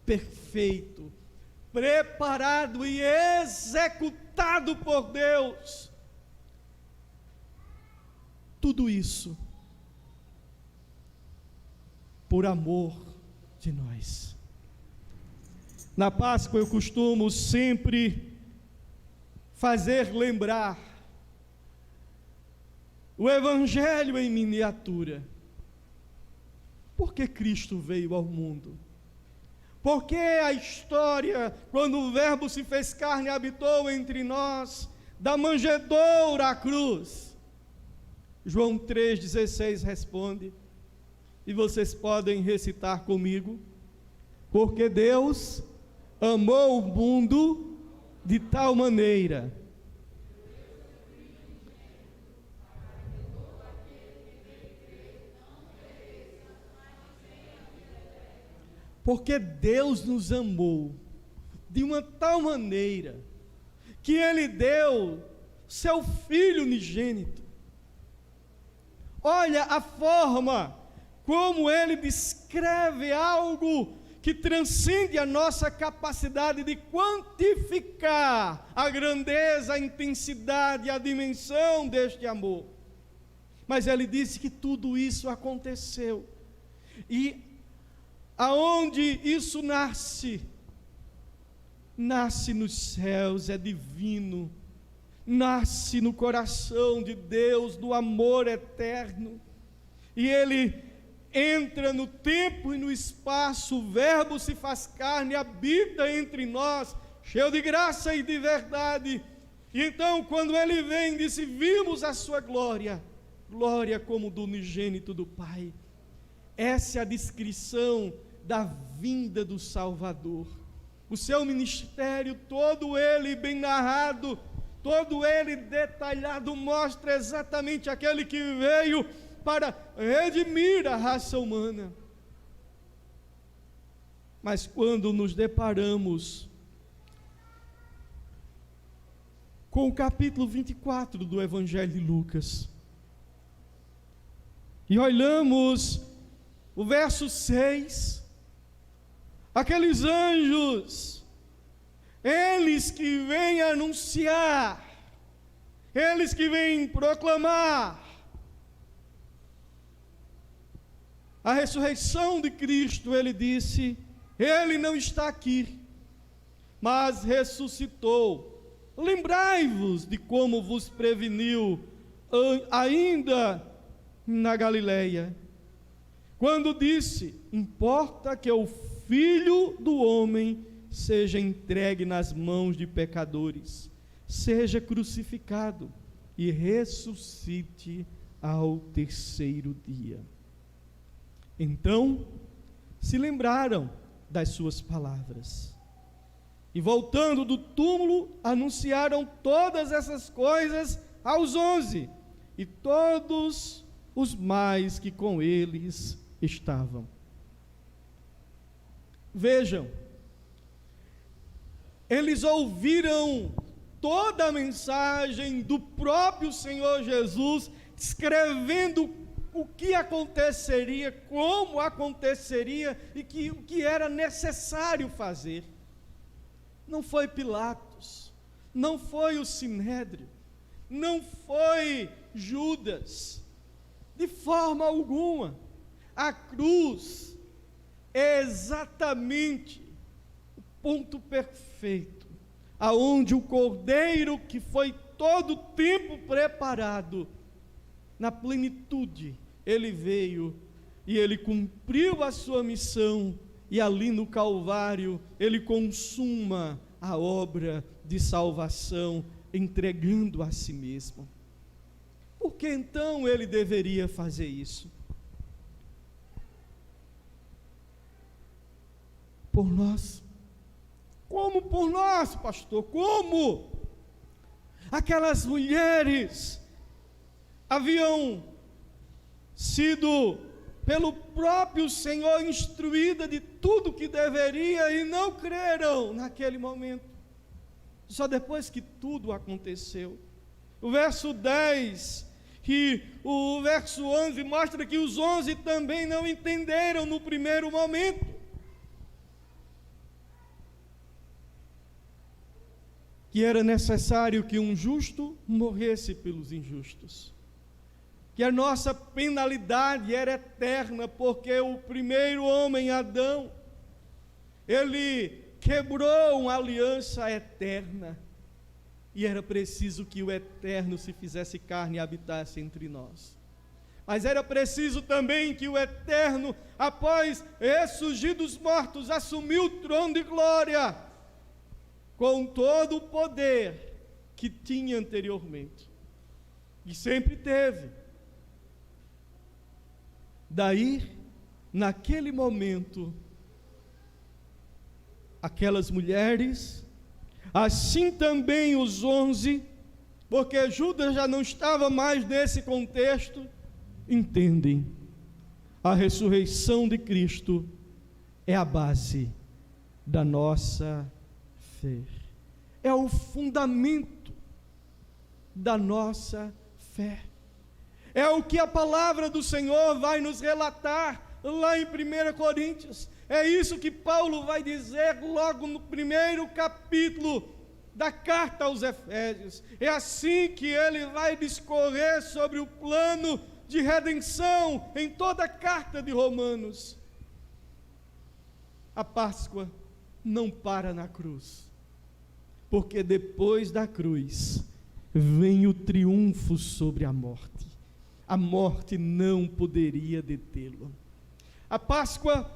perfeito, preparado e executado por Deus. Tudo isso por amor de nós. Na Páscoa eu costumo sempre fazer lembrar o Evangelho em miniatura. Por que Cristo veio ao mundo? Por que a história, quando o Verbo se fez carne e habitou entre nós, da manjedoura à cruz? João 3,16 responde, e vocês podem recitar comigo: porque Deus amou o mundo de tal maneira porque Deus nos amou de uma tal maneira que Ele deu seu Filho unigênito. Olha a forma como Ele descreve algo que transcende a nossa capacidade de quantificar a grandeza, a intensidade, a dimensão deste amor. Mas Ele disse que tudo isso aconteceu. E aonde isso nasce? Nasce nos céus, é divino. Nasce no coração de Deus, do amor eterno. E Ele entra no tempo e no espaço, o Verbo se faz carne, habita entre nós, cheio de graça e de verdade. E então, quando Ele vem, disse: vimos a sua glória, glória como do unigênito do Pai. Essa é a descrição da vinda do Salvador. O seu ministério, todo ele bem narrado, todo ele detalhado, mostra exatamente aquele que veio para redimir a raça humana. Mas quando nos deparamos com o capítulo 24 do Evangelho de Lucas, e olhamos o verso 6, aqueles anjos, eles que vêm anunciar, eles que vêm proclamar a ressurreição de Cristo, Ele disse: Ele não está aqui, mas ressuscitou. Lembrai-vos de como vos preveniu ainda na Galileia, quando disse: importa que o Filho do Homem seja entregue nas mãos de pecadores, seja crucificado e ressuscite ao terceiro dia. Então se lembraram das suas palavras. E voltando do túmulo, anunciaram todas essas coisas aos 11 e todos os mais que com eles estavam. Vejam, eles ouviram toda a mensagem do próprio Senhor Jesus, escrevendo o que aconteceria, como aconteceria e o que era necessário fazer. Não foi Pilatos, não foi o Sinédrio, não foi Judas, de forma alguma. A cruz é exatamente o ponto perfeito, aonde o Cordeiro que foi todo o tempo preparado, na plenitude, ele veio e ele cumpriu a sua missão, e ali no Calvário, ele consuma a obra de salvação, entregando a si mesmo. Por que então ele deveria fazer isso? Por nós. Como por nós, pastor? Como? Aquelas mulheres haviam sido pelo próprio Senhor instruída de tudo que deveria e não creram naquele momento. Só depois que tudo aconteceu. O verso 10 e o verso 11 mostra que os 11 também não entenderam no primeiro momento. Que era necessário que um justo morresse pelos injustos. Que a nossa penalidade era eterna, porque o primeiro homem, Adão, ele quebrou uma aliança eterna, e era preciso que o eterno se fizesse carne e habitasse entre nós. Mas era preciso também que o eterno, após ressurgir dos mortos, assumiu o trono de glória, com todo o poder que tinha anteriormente, e sempre teve. Daí, naquele momento, aquelas mulheres, assim também os 11, porque Judas já não estava mais nesse contexto, entendem, a ressurreição de Cristo é a base da nossa fé, é o fundamento da nossa fé. É o que a palavra do Senhor vai nos relatar lá em 1 Coríntios. É isso que Paulo vai dizer logo no primeiro capítulo da carta aos Efésios. É assim que ele vai discorrer sobre o plano de redenção em toda a carta de Romanos. A Páscoa não para na cruz, porque depois da cruz vem o triunfo sobre a morte. A morte não poderia detê-lo. A Páscoa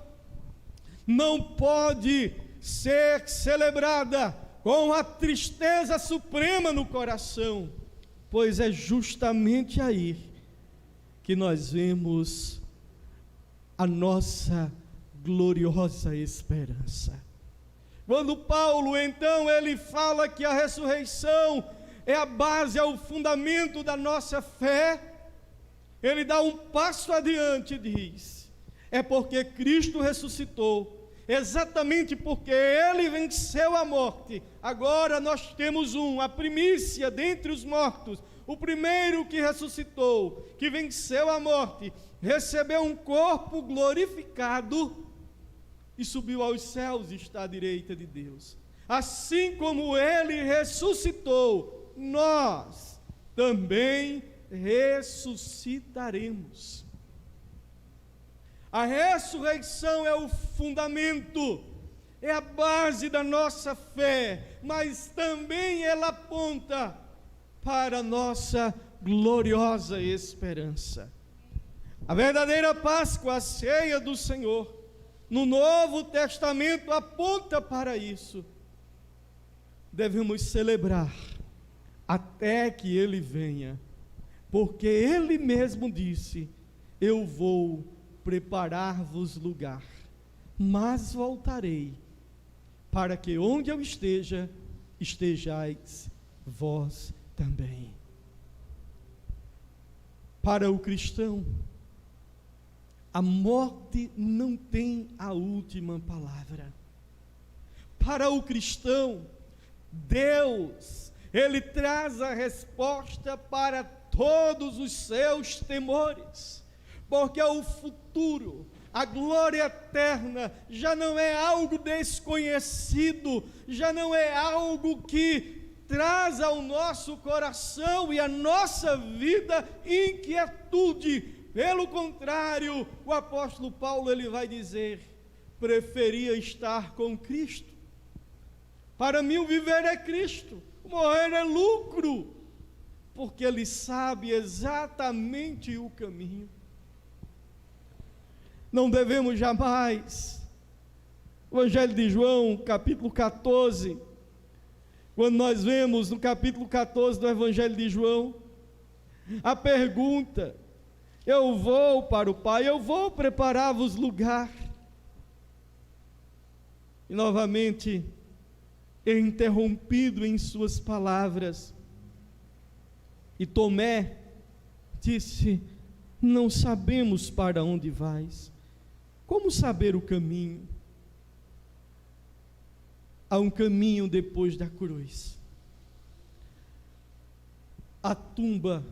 não pode ser celebrada com a tristeza suprema no coração, pois é justamente aí que nós vemos a nossa gloriosa esperança. Quando Paulo, então, ele fala que a ressurreição é a base, é o fundamento da nossa fé, ele dá um passo adiante e diz: é porque Cristo ressuscitou, exatamente porque Ele venceu a morte. Agora nós temos a primícia dentre os mortos, o primeiro que ressuscitou, que venceu a morte, recebeu um corpo glorificado e subiu aos céus e está à direita de Deus. Assim como Ele ressuscitou, nós também ressuscitaremos. A ressurreição é o fundamento, é a base da nossa fé, mas também ela aponta para a nossa gloriosa esperança. A verdadeira Páscoa, a ceia do Senhor, no Novo Testamento aponta para isso. Devemos celebrar até que Ele venha, porque Ele mesmo disse: eu vou preparar-vos lugar, mas voltarei, para que onde eu esteja, estejais vós também. Para o cristão, a morte não tem a última palavra. Para o cristão, Deus, Ele traz a resposta para todos os seus temores, porque o futuro, a glória eterna, já não é algo desconhecido, já não é algo que traz ao nosso coração e à nossa vida inquietude. Pelo contrário, o apóstolo Paulo, ele vai dizer: preferia estar com Cristo. Para mim o viver é Cristo, morrer é lucro, porque ele sabe exatamente o caminho. Não devemos jamais, Evangelho de João, capítulo 14, quando nós vemos no capítulo 14 do Evangelho de João, a pergunta: eu vou para o Pai, eu vou preparar-vos lugar. E novamente, é interrompido em suas palavras, e Tomé disse: não sabemos para onde vais, como saber o caminho? Há um caminho depois da cruz. A tumba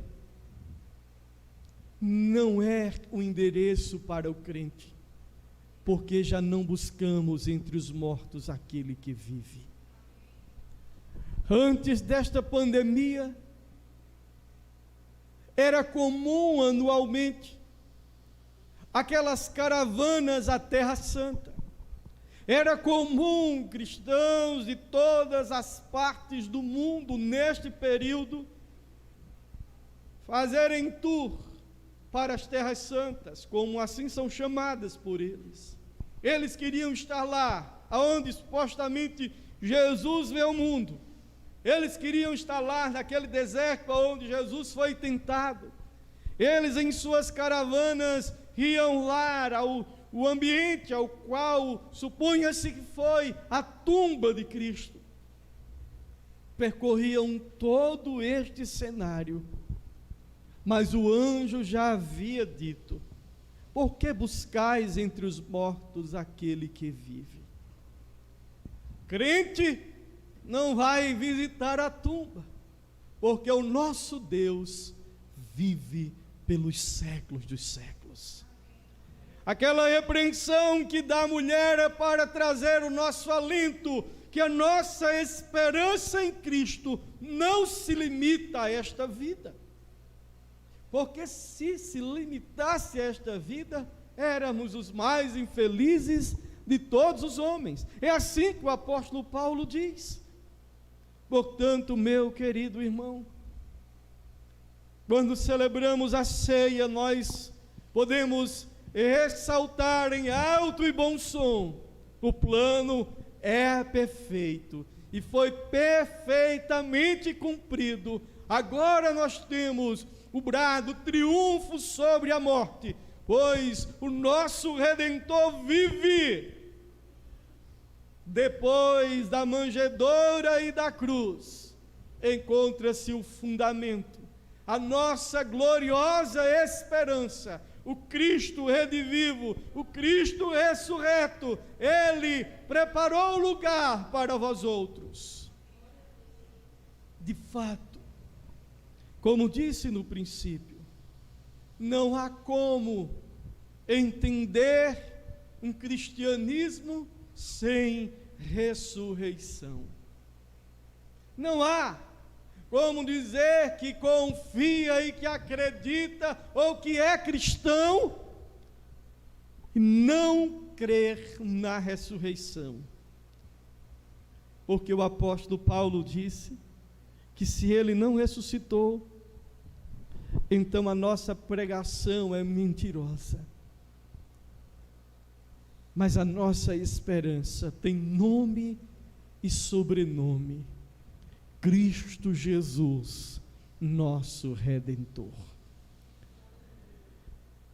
não é o endereço para o crente, porque já não buscamos entre os mortos aquele que vive. Antes desta pandemia, era comum anualmente aquelas caravanas à Terra Santa. Era comum cristãos de todas as partes do mundo, neste período, fazerem tour para as Terras Santas, como assim são chamadas por eles. Eles queriam estar lá, aonde supostamente Jesus veio ao mundo. Eles queriam estar lá, naquele deserto onde Jesus foi tentado. Eles, em suas caravanas, iam lá ao ambiente ao qual supunha-se que foi a tumba de Cristo. Percorriam todo este cenário, mas o anjo já havia dito: por que buscais entre os mortos aquele que vive? Crente não vai visitar a tumba, porque o nosso Deus vive pelos séculos dos séculos. Aquela repreensão que dá a mulher é para trazer o nosso alento, que a nossa esperança em Cristo não se limita a esta vida, porque se limitasse a esta vida, éramos os mais infelizes de todos os homens. É assim que o apóstolo Paulo diz. Portanto, meu querido irmão, quando celebramos a ceia, nós podemos ressaltar em alto e bom som: o plano é perfeito e foi perfeitamente cumprido. Agora nós temos o brado triunfo sobre a morte, pois o nosso Redentor vive. Depois da manjedoura e da cruz, encontra-se o fundamento, a nossa gloriosa esperança, o Cristo redivivo, o Cristo ressurreto. Ele preparou o lugar para vós outros. De fato, como disse no princípio, não há como entender um cristianismo sem ressurreição. Não há como dizer que confia e que acredita ou que é cristão e não crer na ressurreição. Porque o apóstolo Paulo disse que se ele não ressuscitou, então a nossa pregação é mentirosa. Mas a nossa esperança tem nome e sobrenome: Cristo Jesus, nosso Redentor.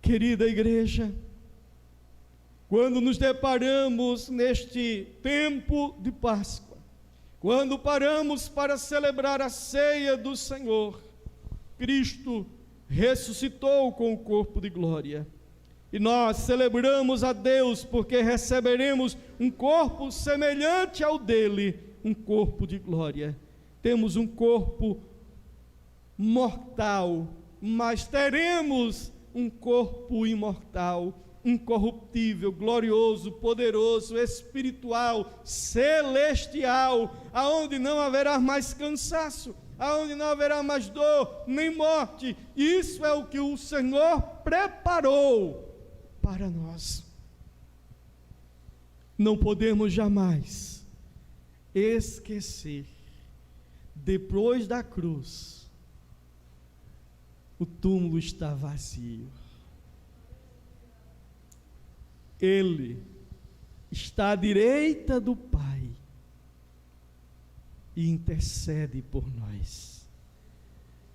Querida igreja, quando nos deparamos neste tempo de Páscoa, quando paramos para celebrar a ceia do Senhor, Cristo ressuscitou com o corpo de glória. E nós celebramos a Deus porque receberemos um corpo semelhante ao dele, um corpo de glória. Temos um corpo mortal, mas teremos um corpo imortal, incorruptível, glorioso, poderoso, espiritual, celestial, aonde não haverá mais cansaço, aonde não haverá mais dor, nem morte. Isso é o que o Senhor preparou para nós. Não podemos jamais esquecer, depois da cruz, o túmulo está vazio. Ele está à direita do Pai e intercede por nós.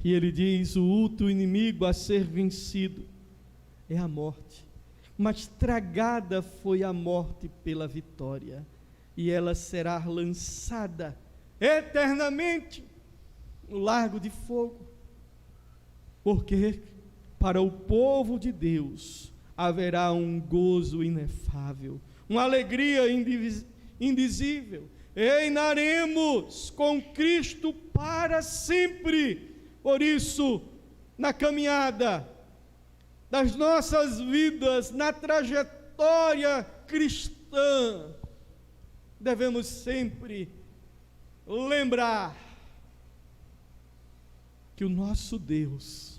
E ele diz: o outro inimigo a ser vencido é a morte, mas tragada foi a morte pela vitória, e ela será lançada eternamente no lago de fogo, porque para o povo de Deus haverá um gozo inefável, uma alegria indizível. Reinaremos com Cristo para sempre. Por isso, na caminhada das nossas vidas, na trajetória cristã, devemos sempre lembrar que o nosso Deus,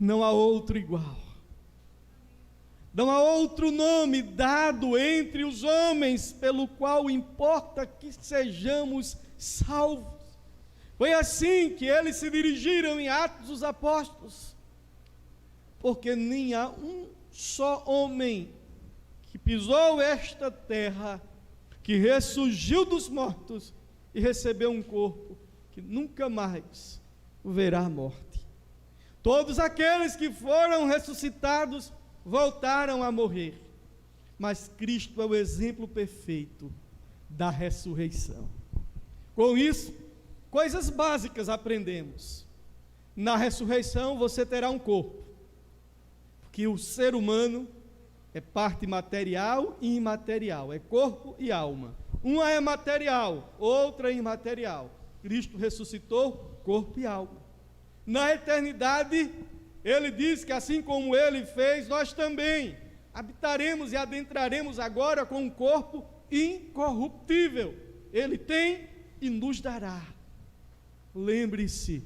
não há outro igual, não há outro nome dado entre os homens pelo qual importa que sejamos salvos. Foi assim que eles se dirigiram em Atos dos Apóstolos, porque nem há um só homem que pisou esta terra, que ressurgiu dos mortos e recebeu um corpo que nunca mais verá a morte. Todos aqueles que foram ressuscitados voltaram a morrer, mas Cristo é o exemplo perfeito da ressurreição. Com isso, coisas básicas aprendemos. Na ressurreição você terá um corpo, porque o ser humano é parte material e imaterial, é corpo e alma. Uma é material, outra é imaterial. Cristo ressuscitou corpo e alma. Na eternidade, ele diz que assim como ele fez, nós também habitaremos e adentraremos agora com um corpo incorruptível. Ele tem e nos dará. Lembre-se,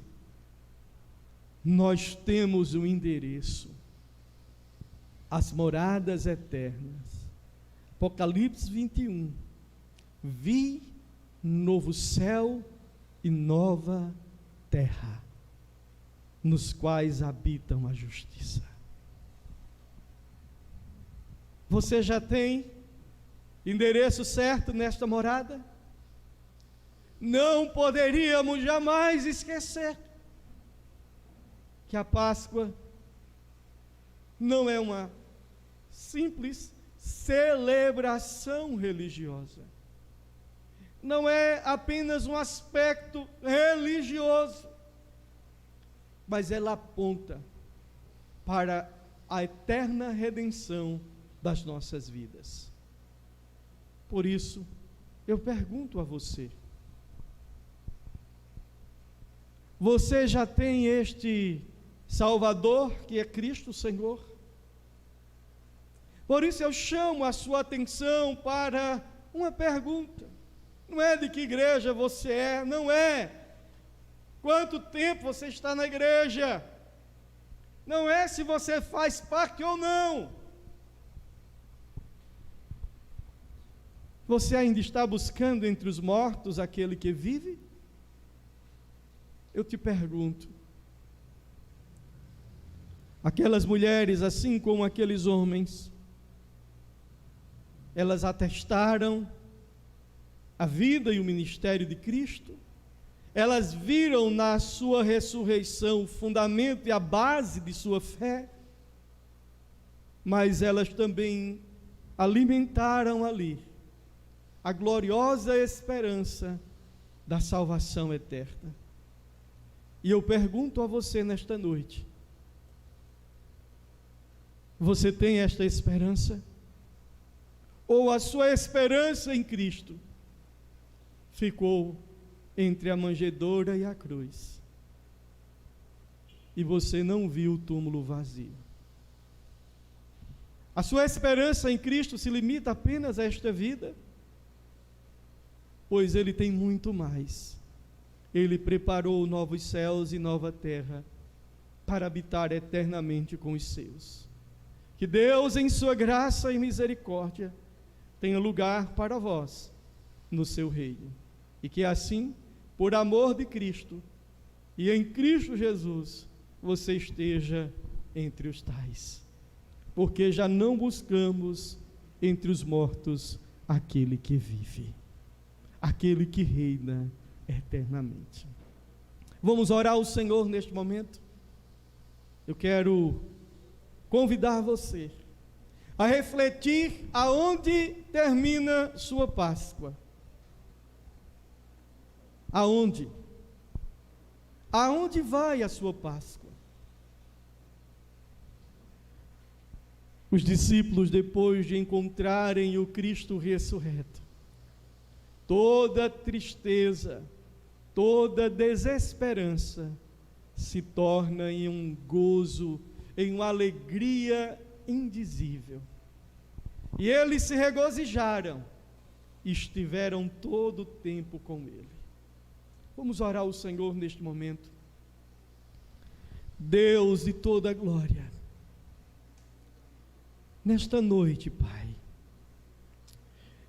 nós temos um endereço, as moradas eternas. Apocalipse 21. Vi novo céu e nova terra, nos quais habitam a justiça. Você já tem endereço certo nesta morada? Não poderíamos jamais esquecer que a Páscoa não é uma simples celebração religiosa. Não é apenas um aspecto religioso, mas ela aponta para a eterna redenção das nossas vidas. Por isso, eu pergunto a você: você já tem este Salvador, que é Cristo Senhor? Por isso eu chamo a sua atenção para uma pergunta. Não é de que igreja você é, não é quanto tempo você está na igreja, não é se você faz parte ou não. Você ainda está buscando entre os mortos aquele que vive? Eu te pergunto, aquelas mulheres, assim como aqueles homens, elas atestaram a vida e o ministério de Cristo, elas viram na sua ressurreição o fundamento e a base de sua fé. mas elas também alimentaram ali a gloriosa esperança da salvação eterna. E eu pergunto a você nesta noite: você tem esta esperança? Ou a sua esperança em Cristo ficou entre a manjedoura e a cruz, e você não viu o túmulo vazio? A sua esperança em Cristo se limita apenas a esta vida? Pois Ele tem muito mais. Ele preparou novos céus e nova terra para habitar eternamente com os seus. Que Deus, em sua graça e misericórdia, tenha lugar para vós no seu reino. E que assim, por amor de Cristo e em Cristo Jesus, você esteja entre os tais. Porque já não buscamos entre os mortos aquele que vive, aquele que reina eternamente. Vamos orar ao Senhor neste momento. Eu quero convidar você a refletir aonde termina sua Páscoa. Aonde? Aonde vai a sua Páscoa? Os discípulos, depois de encontrarem o Cristo ressurreto, toda tristeza, toda desesperança se torna em um gozo, em uma alegria indizível. E eles se regozijaram e estiveram todo o tempo com Ele. Vamos orar ao Senhor neste momento. Deus de toda a glória, nesta noite, Pai,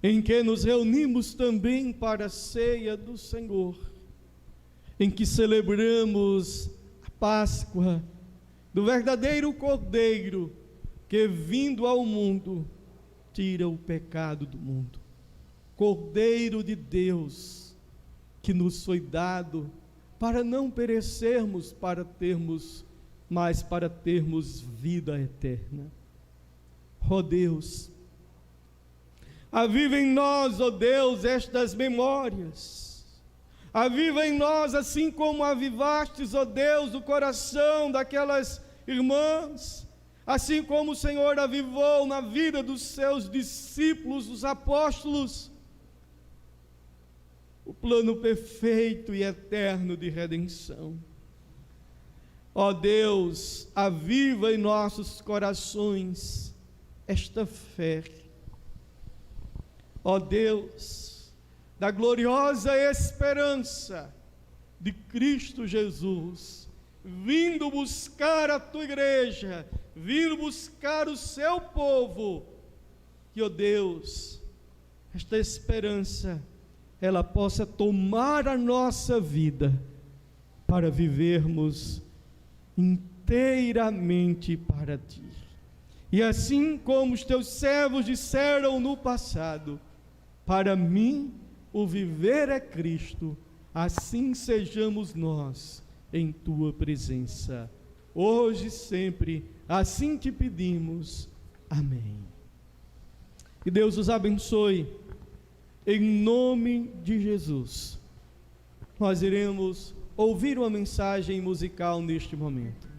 em que nos reunimos também para a ceia do Senhor, em que celebramos a Páscoa do verdadeiro Cordeiro, que vindo ao mundo, tira o pecado do mundo. Cordeiro de Deus, que nos foi dado para não perecermos, mas para termos vida eterna. Ó Deus, aviva em nós, ó Deus, estas memórias. Aviva em nós, assim como avivastes, ó Deus, o coração daquelas irmãs, assim como o Senhor avivou na vida dos seus discípulos, os apóstolos, o plano perfeito e eterno de redenção. Ó Deus, aviva em nossos corações esta fé. Ó Deus, da gloriosa esperança de Cristo Jesus, vindo buscar a tua igreja, vindo buscar o seu povo, que, ó Deus, esta esperança, ela possa tomar a nossa vida, para vivermos inteiramente para ti. E assim como os teus servos disseram no passado: para mim o viver é Cristo, assim sejamos nós em tua presença, hoje e sempre, assim te pedimos. Amém. Que Deus os abençoe, em nome de Jesus. Nós iremos ouvir uma mensagem musical neste momento.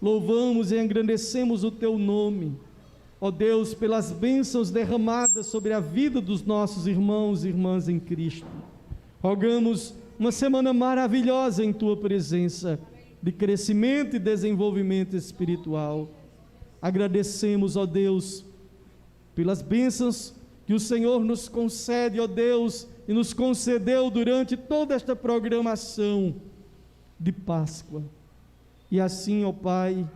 louvamos e engrandecemos o Teu nome, ó Deus, pelas bênçãos derramadas sobre a vida dos nossos irmãos e irmãs em Cristo. Rogamos uma semana maravilhosa em Tua presença, de crescimento e desenvolvimento espiritual. Agradecemos, ó Deus, pelas bênçãos que o Senhor nos concede, ó Deus, e nos concedeu durante toda esta programação de Páscoa. E assim, ó Pai,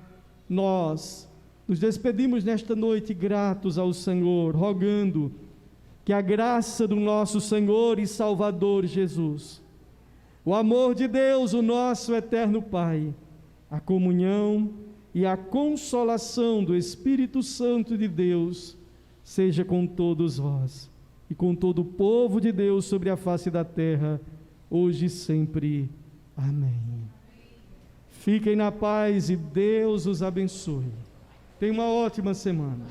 nós nos despedimos nesta noite gratos ao Senhor, rogando que a graça do nosso Senhor e Salvador Jesus, o amor de Deus, o nosso eterno Pai, a comunhão e a consolação do Espírito Santo de Deus, seja com todos vós e com todo o povo de Deus sobre a face da terra, hoje e sempre. Amém. Fiquem na paz e Deus os abençoe. Tenham uma ótima semana.